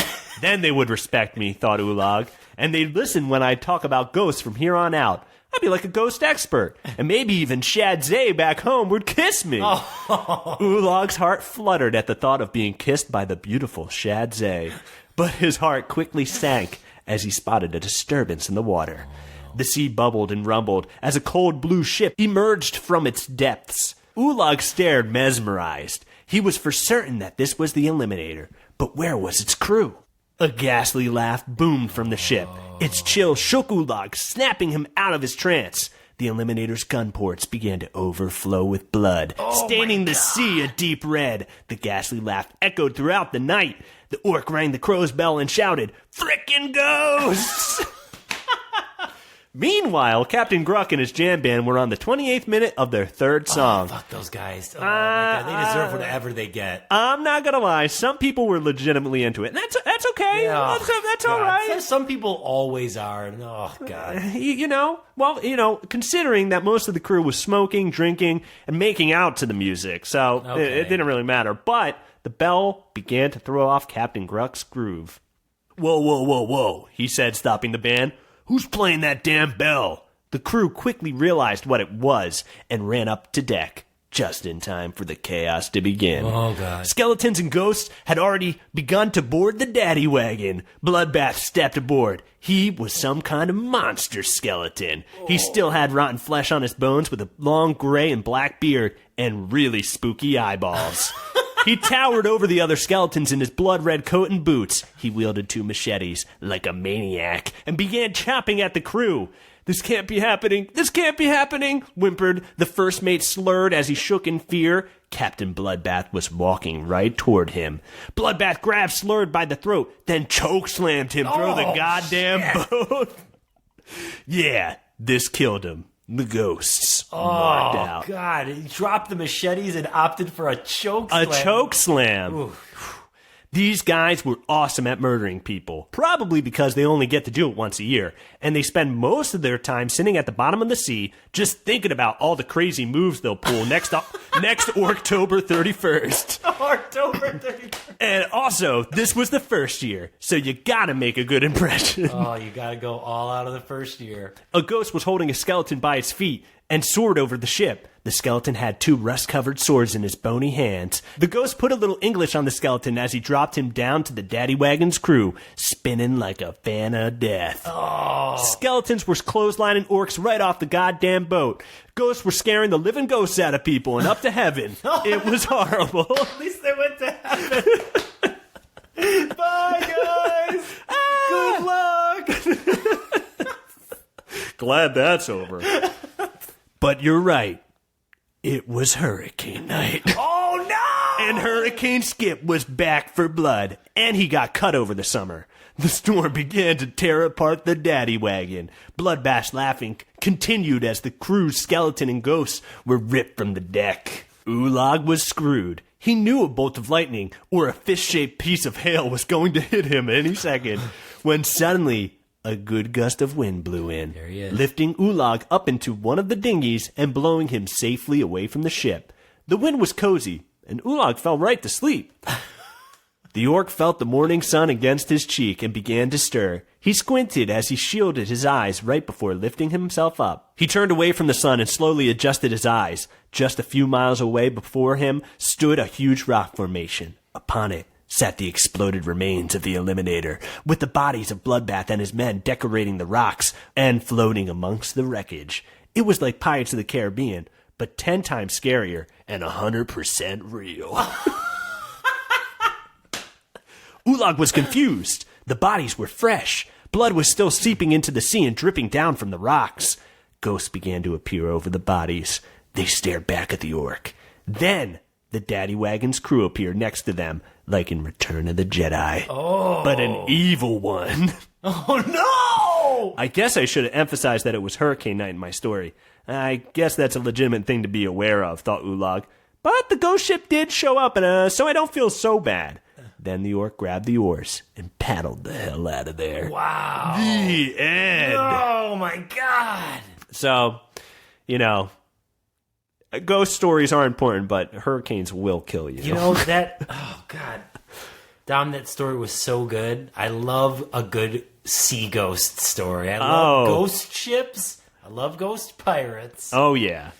Then they would respect me, thought Ulag, and they'd listen when I talk about ghosts from here on out. I'd be like a ghost expert, and maybe even Shad Zay back home would kiss me. Ulag's heart fluttered at the thought of being kissed by the beautiful Shad Zay, but his heart quickly sank as he spotted a disturbance in the water. The sea bubbled and rumbled as a cold blue ship emerged from its depths. Ulag stared mesmerized. He was for certain that this was the Eliminator, but where was its crew? A ghastly laugh boomed from the ship. Its chill shook Ulag, snapping him out of his trance. The Eliminator's gun ports began to overflow with blood, staining the sea a deep red. The ghastly laugh echoed throughout the night. The orc rang the crow's bell and shouted, "Frickin' ghosts!" Meanwhile, Captain Gruck and his jam band were on the 28th minute of their third song. Fuck those guys. Oh, my God. They deserve whatever they get. I'm not going to lie. Some people were legitimately into it. And that's okay. Yeah, That's all right. Some people always are. And, oh, God. Considering that most of the crew was smoking, drinking, and making out to the music. So it didn't really matter. But the bell began to throw off Captain Gruck's groove. Whoa, whoa, whoa, whoa, he said, stopping the band. Who's playing that damn bell? The crew quickly realized what it was and ran up to deck, just in time for the chaos to begin. Oh, God. Skeletons and ghosts had already begun to board the daddy wagon. Bloodbath stepped aboard. He was some kind of monster skeleton. He still had rotten flesh on his bones with a long gray and black beard and really spooky eyeballs. He towered over the other skeletons in his blood-red coat and boots. He wielded 2 machetes like a maniac and began chopping at the crew. "This can't be happening! This can't be happening!" whimpered the first mate, slurred as he shook in fear. Captain Bloodbath was walking right toward him. Bloodbath grabbed Slurred by the throat, then chokeslammed him through the goddamn boat. Yeah, this killed him. The ghosts marked out. Oh, God. He dropped the machetes and opted for a choke slam. A choke slam. Oof. These guys were awesome at murdering people, probably because they only get to do it once a year, and they spend most of their time sitting at the bottom of the sea just thinking about all the crazy moves they'll pull next October 31st. October 31st. And also, this was the first year, so you gotta make a good impression. Oh, you gotta go all out of the first year. A ghost was holding a skeleton by its feet and soared over the ship. The skeleton had 2 rust-covered swords in his bony hands. The ghost put a little English on the skeleton as he dropped him down to the daddy wagon's crew, spinning like a fan of death. Oh. Skeletons were clotheslining orcs right off the goddamn boat. Ghosts were scaring the living ghosts out of people and up to heaven. It was horrible. At least they went to heaven. Bye, guys. Good luck. Glad that's over. But you're right. It was hurricane night. Oh, no! And Hurricane Skip was back for blood, and he got cut over the summer. The storm began to tear apart the daddy wagon. Bloodbath's laughing continued as the crew's skeleton and ghosts were ripped from the deck. Ulag was screwed. He knew a bolt of lightning or a fist-shaped piece of hail was going to hit him any second, when suddenly a good gust of wind blew in, There he is. lifting Ulag up into one of the dinghies and blowing him safely away from the ship. The wind was cozy, and Ulag fell right to sleep. The orc felt the morning sun against his cheek and began to stir. He squinted as he shielded his eyes right before lifting himself up. He turned away from the sun and slowly adjusted his eyes. Just a few miles away before him stood a huge rock formation. Upon it sat the exploded remains of the Eliminator, with the bodies of Bloodbath and his men decorating the rocks and floating amongst the wreckage. It was like Pirates of the Caribbean, but 10 times scarier and 100% real. Ulag was confused. The bodies were fresh. Blood was still seeping into the sea and dripping down from the rocks. Ghosts began to appear over the bodies. They stared back at the orc. Then the daddy wagon's crew appeared next to them, like in Return of the Jedi. Oh. But an evil one. Oh, no! I guess I should have emphasized that it was Hurricane Night in my story. I guess that's a legitimate thing to be aware of, thought Ulag. But the ghost ship did show up, and so I don't feel so bad. Then the orc grabbed the oars and paddled the hell out of there. Wow. The end. Oh, my God. So, ghost stories are important, but hurricanes will kill you. You know, that... Oh, God. Dom, that story was so good. I love a good sea ghost story. I love ghost ships. I love ghost pirates. Oh, yeah.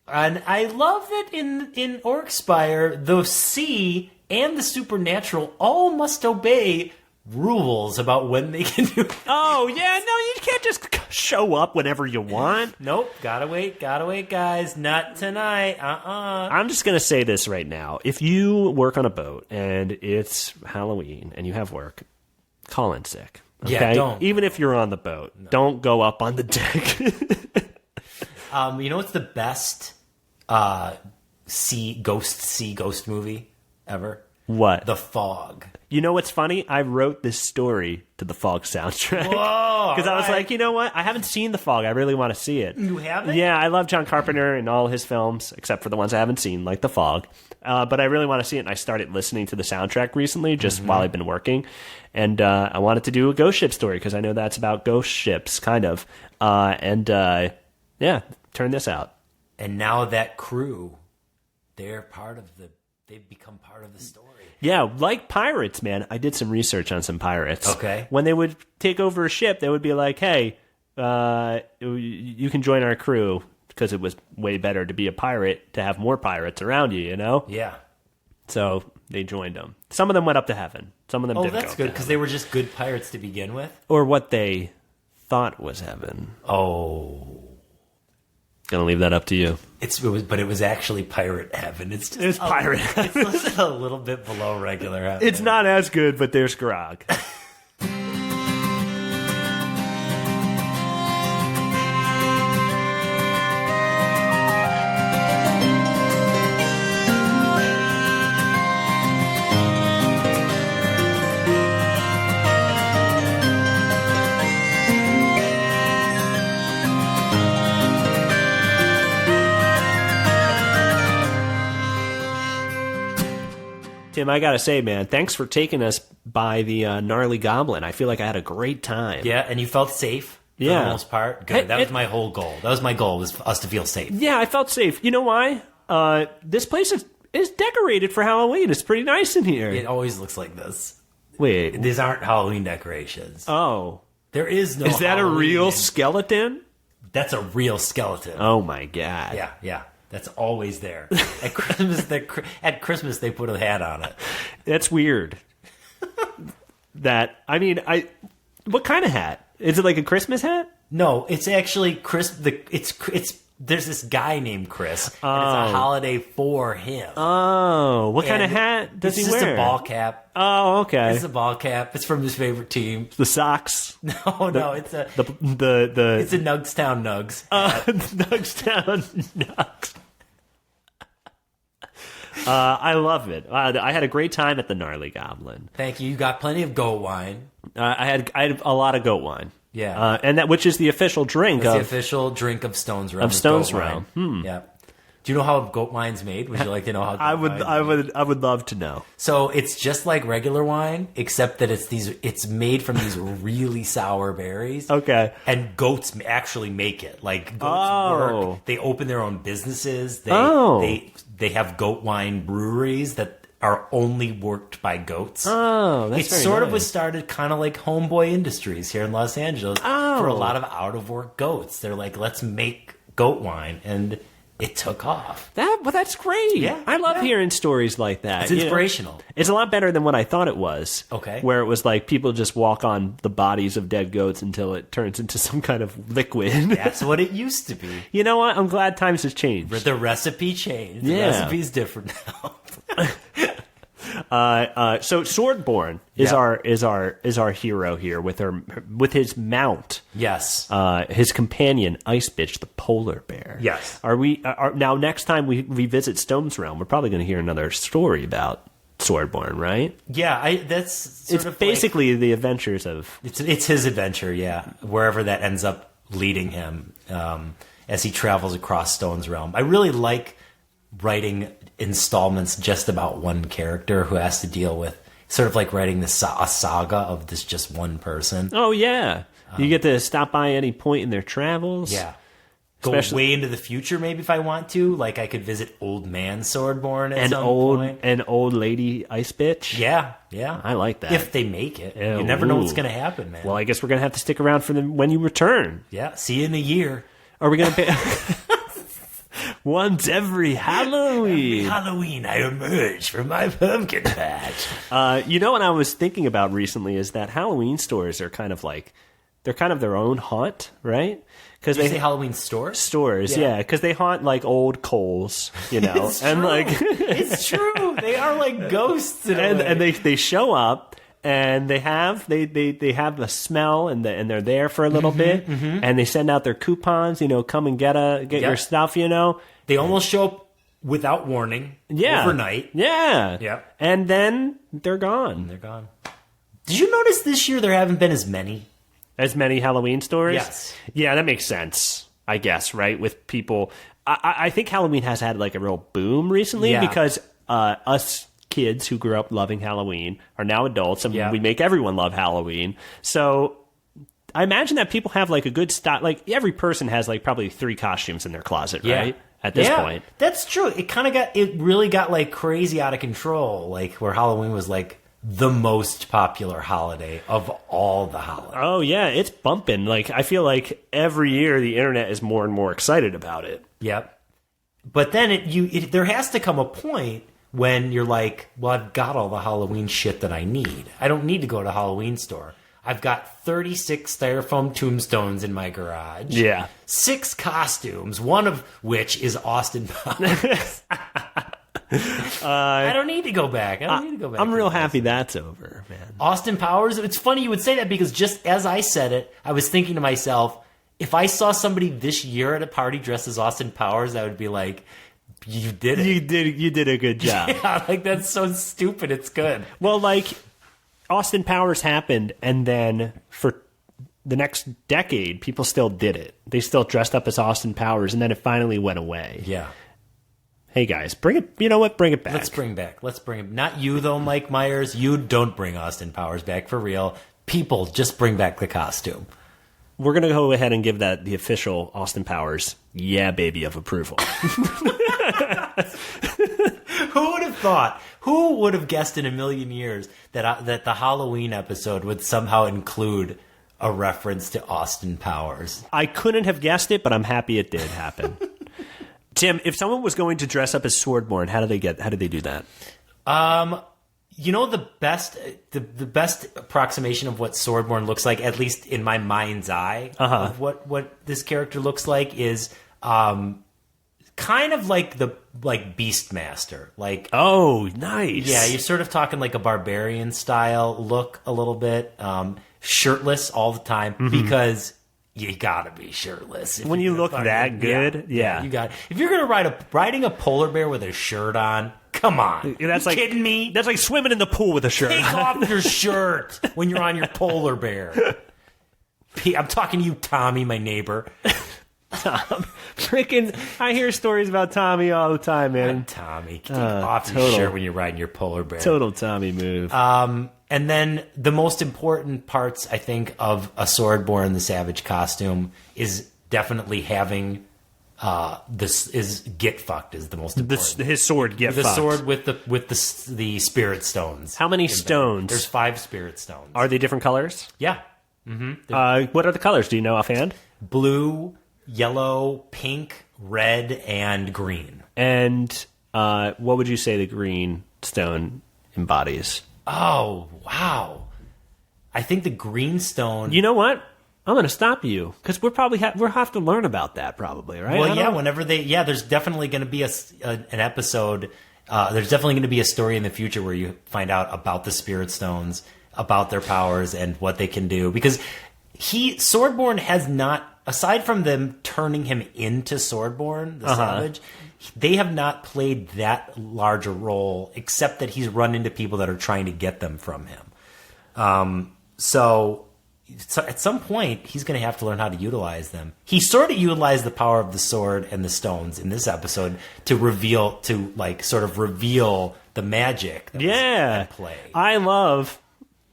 And I love that in Orcspire, the sea and the supernatural all must obey rules about when they can do it. Oh, yeah, no, you can't just show up whenever you want. Nope, gotta wait, guys. Not tonight, I'm just going to say this right now. If you work on a boat and it's Halloween and you have work, call in sick. Okay? Yeah, don't. Even if you're on the boat, don't go up on the deck. You know what's the best sea ghost movie ever? What? The Fog. You know what's funny? I wrote this story to the Fog soundtrack. Whoa! Because I was like, you know what? I haven't seen The Fog. I really want to see it. You haven't? Yeah, I love John Carpenter and all his films, except for the ones I haven't seen, like The Fog. But I really want to see it, and I started listening to the soundtrack recently, just while I've been working. And I wanted to do a ghost ship story, because I know that's about ghost ships, kind of. Yeah, turn this out. And now that crew, they've become part of the story. Yeah, like pirates, man. I did some research on some pirates. Okay. When they would take over a ship, they would be like, hey, you can join our crew, because it was way better to be a pirate, to have more pirates around you, you know? Yeah. So they joined them. Some of them went up to heaven. Some of them didn't go. Oh, that's good, because they were just good pirates to begin with? Or what they thought was heaven. Oh. Gonna leave that up to you. But it was actually pirate heaven. It's pirate heaven. It's just a little bit below regular heaven. It's not as good, but there's grog. Tim, I gotta say, man, thanks for taking us by the Gnarly Goblin. I feel like I had a great time. Yeah, and you felt safe for the most part. Good. That was my whole goal. That was my goal, was for us to feel safe. Yeah, I felt safe. You know why? This place is decorated for Halloween. It's pretty nice in here. It always looks like this. Wait. These aren't Halloween decorations. Oh. There is no Is that Halloween a real skeleton? That's a real skeleton. Oh, my God. Yeah. That's always there. At Christmas, they put a hat on it. That's weird. What kind of hat? Is it like a Christmas hat? No, it's actually there's this guy named Chris, and it's a holiday for him. Oh, what kind of hat does he wear? It's just a ball cap. Oh, okay. It's a ball cap. It's from his favorite team. The socks. No, it's a it's a Nugstown Nugs. Nugstown Nugs. I love it. I had a great time at the Gnarly Goblin. Thank you. You got plenty of goat wine. I had a lot of goat wine. Yeah, and which is the official drink. It's the official drink of Stonesrealm. Of Stonesrealm. Yeah. Do you know how goat wine's made? Would you like to know how? I would love to know. So it's just like regular wine, except that it's made from these really sour berries. Okay. And goats actually make it. Like goats work. They open their own businesses. They have goat wine breweries that are only worked by goats. Oh, that's It sort of was started kind of like Homeboy Industries here in Los Angeles for a lot of out-of-work goats. They're like, let's make goat wine, and it took off. That's great. Yeah, I love hearing stories like that. It's inspirational. It's a lot better than what I thought it was. Okay. Where it was like people just walk on the bodies of dead goats until it turns into some kind of liquid. That's what it used to be. You know what? I'm glad times has changed. The recipe changed. Yeah. The recipe's different now. So Swordborn is our hero here with his mount. Yes. His companion Ice Bitch, the polar bear. Yes. Now next time we visit Stonesrealm, we're probably going to hear another story about Swordborn, right? Yeah, that's sort It's of basically the adventures of... It's his adventure, yeah, wherever that ends up leading him as he travels across Stonesrealm. I really like writing installments just about one character who has to deal with, sort of like writing a saga of this just one person. Oh, yeah. You get to stop by any point in their travels. Yeah. Go way into the future, maybe, if I want to. Like, I could visit Old Man Swordborn at some point. And Old Lady Ice Bitch. Yeah. I like that. If they make it. You never know what's going to happen, man. Well, I guess we're going to have to stick around for when you return. Yeah, see you in a year. Are we going to pay... Once every Halloween. Every Halloween, I emerge from my pumpkin patch. You know what I was thinking about recently is that Halloween stores are kind of like... They're kind of their own haunt, right? Did you say Halloween stores? Stores, yeah, because they haunt like old Kohl's, you know, It's true. It's true. They are like ghosts, and they show up and they have the smell and they're there for a little bit, and they send out their coupons, you know, come and get your stuff, you know. They almost show up without warning, overnight, and then they're gone. Did you notice this year there haven't been as many? As many Halloween stores? Yes. Yeah, that makes sense, I guess, right? With people... I think Halloween has had like a real boom recently because us kids who grew up loving Halloween are now adults, and we make everyone love Halloween. So I imagine that people have like a good stock. Like every person has like probably 3 costumes in their closet, right? At this point. That's true. It really got like crazy out of control, like where Halloween was like the most popular holiday of all the holidays. Oh, yeah, it's bumping. Like, I feel like every year the internet is more and more excited about it. Yep. But then there has to come a point when you're like, well, I've got all the Halloween shit that I need. I don't need to go to a Halloween store. I've got 36 styrofoam tombstones in my garage. Yeah. 6 costumes, one of which is Austin Powers. I don't need to go back. I'm real happy that's over, man. Austin Powers, it's funny you would say that because just as I said it, I was thinking to myself, if I saw somebody this year at a party dressed as Austin Powers, I would be like, you did it. You did a good job. Yeah, like that's so stupid. It's good. Well, like Austin Powers happened, and then for the next decade, people still did it. They still dressed up as Austin Powers, and then it finally went away. Yeah. Hey guys, bring it. You know what? Bring it back. Let's bring it. Not you though, Mike Myers. You don't bring Austin Powers back for real. People, just bring back the costume. We're gonna go ahead and give that the official Austin Powers "yeah baby" of approval. Who would have thought? Who would have guessed in a million years that the Halloween episode would somehow include a reference to Austin Powers? I couldn't have guessed it, but I'm happy it did happen. Tim, if someone was going to dress up as Swordborn, how do they do that? You know, the best approximation of what Swordborn looks like, at least in my mind's eye, of what this character looks like is kind of like the Beastmaster. Like, oh, nice. Yeah, you're sort of talking like a barbarian style look a little bit, shirtless all the time because you gotta be shirtless when you look that good. Yeah, you got. If you're gonna riding a polar bear with a shirt on, come on. That's like kidding me. That's like swimming in the pool with a shirt. Take off your shirt when you're on your polar bear. I'm talking to you, Tommy, my neighbor. Tom, freaking! I hear stories about Tommy all the time, man. Tommy, take off your shirt when you're riding your polar bear. Total Tommy move. And then the most important parts, I think, of a Swordborn the Savage costume is definitely having this is get fucked is the most important. His sword get fucked. The sword with the spirit stones. How many stones? There's 5 spirit stones. Are they different colors? Yeah. What are the colors? Do you know offhand? Blue, yellow, pink, red, and green. And what would you say the green stone embodies? Oh, wow. I think the green stone... You know what? I'm going to stop you, because we'll have to learn about that probably, right? Well, yeah, whenever there's definitely going to be an episode... there's definitely going to be a story in the future where you find out about the Spirit Stones, about their powers, and what they can do. Because Swordborn has not aside from them turning him into Swordborn, the Savage, they have not played that large a role, except that he's run into people that are trying to get them from him. So at some point, he's going to have to learn how to utilize them. He sort of utilized the power of the sword and the stones in this episode to reveal the magic that was at play. I love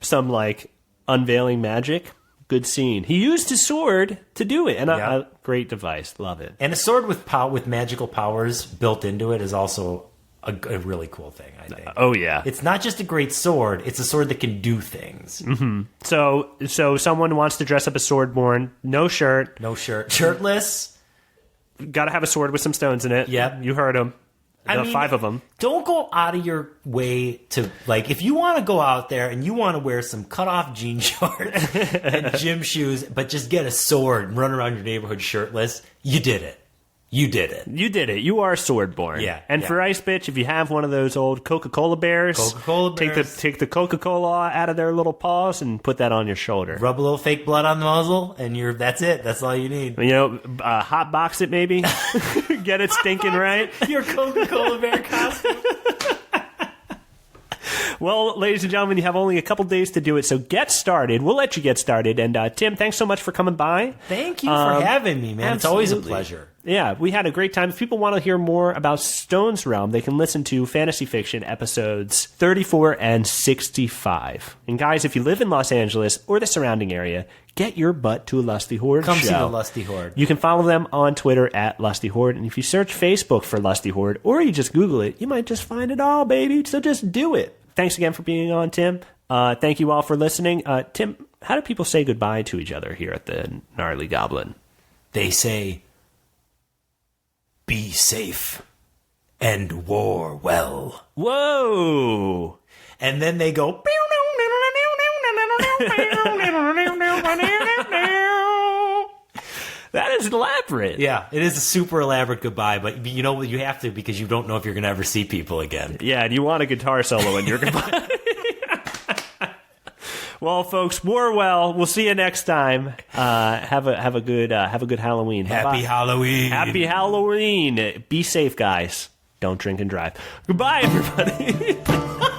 some, like, unveiling magic. Good scene. He used his sword to do it, and a great device. Love it. And a sword with magical powers built into it is also a really cool thing, I think. Oh, yeah. It's not just a great sword, it's a sword that can do things. Mm-hmm. So someone wants to dress up as Swordborn. No shirt. Shirtless. Got to have a sword with some stones in it. Yep. You heard him. I mean, 5 of them. Don't go out of your way to, like, if you want to go out there and you want to wear some cut-off jean shorts and gym shoes, but just get a sword and run around your neighborhood shirtless, you did it. You did it. You did it. You are Swordborn. Yeah. And for Ice Bitch, if you have one of those old Coca-Cola bears, take the Coca-Cola out of their little paws and put that on your shoulder. Rub a little fake blood on the muzzle, and that's it. That's all you need. You know, hot box it maybe. Get it stinking right. Your Coca-Cola bear costume. Well, ladies and gentlemen, you have only a couple days to do it, so get started. We'll let you get started. And Tim, thanks so much for coming by. Thank you for having me, man. Absolutely. It's always a pleasure. Yeah, we had a great time. If people want to hear more about Stonesrealm, they can listen to Fantasy Fiction episodes 34 and 65. And guys, if you live in Los Angeles or the surrounding area, get your butt to a Lusty Horde Come show. see the Lusty Horde. You can follow them on Twitter at Lusty Horde. And if you search Facebook for Lusty Horde, or you just Google it, you might just find it all, baby. So just do it. Thanks again for being on, Tim. Thank you all for listening. Tim, how do people say goodbye to each other here at the Gnarly Goblin? They say, be safe and war well. Whoa! And then they go... That is elaborate. Yeah, it is a super elaborate goodbye, but you know you have to because you don't know if you're going to ever see people again. Yeah, and you want a guitar solo in your goodbye. Well, folks, war well. We'll see you next time. Have a good Halloween. Happy Halloween. Happy Halloween. Be safe, guys. Don't drink and drive. Goodbye, everybody.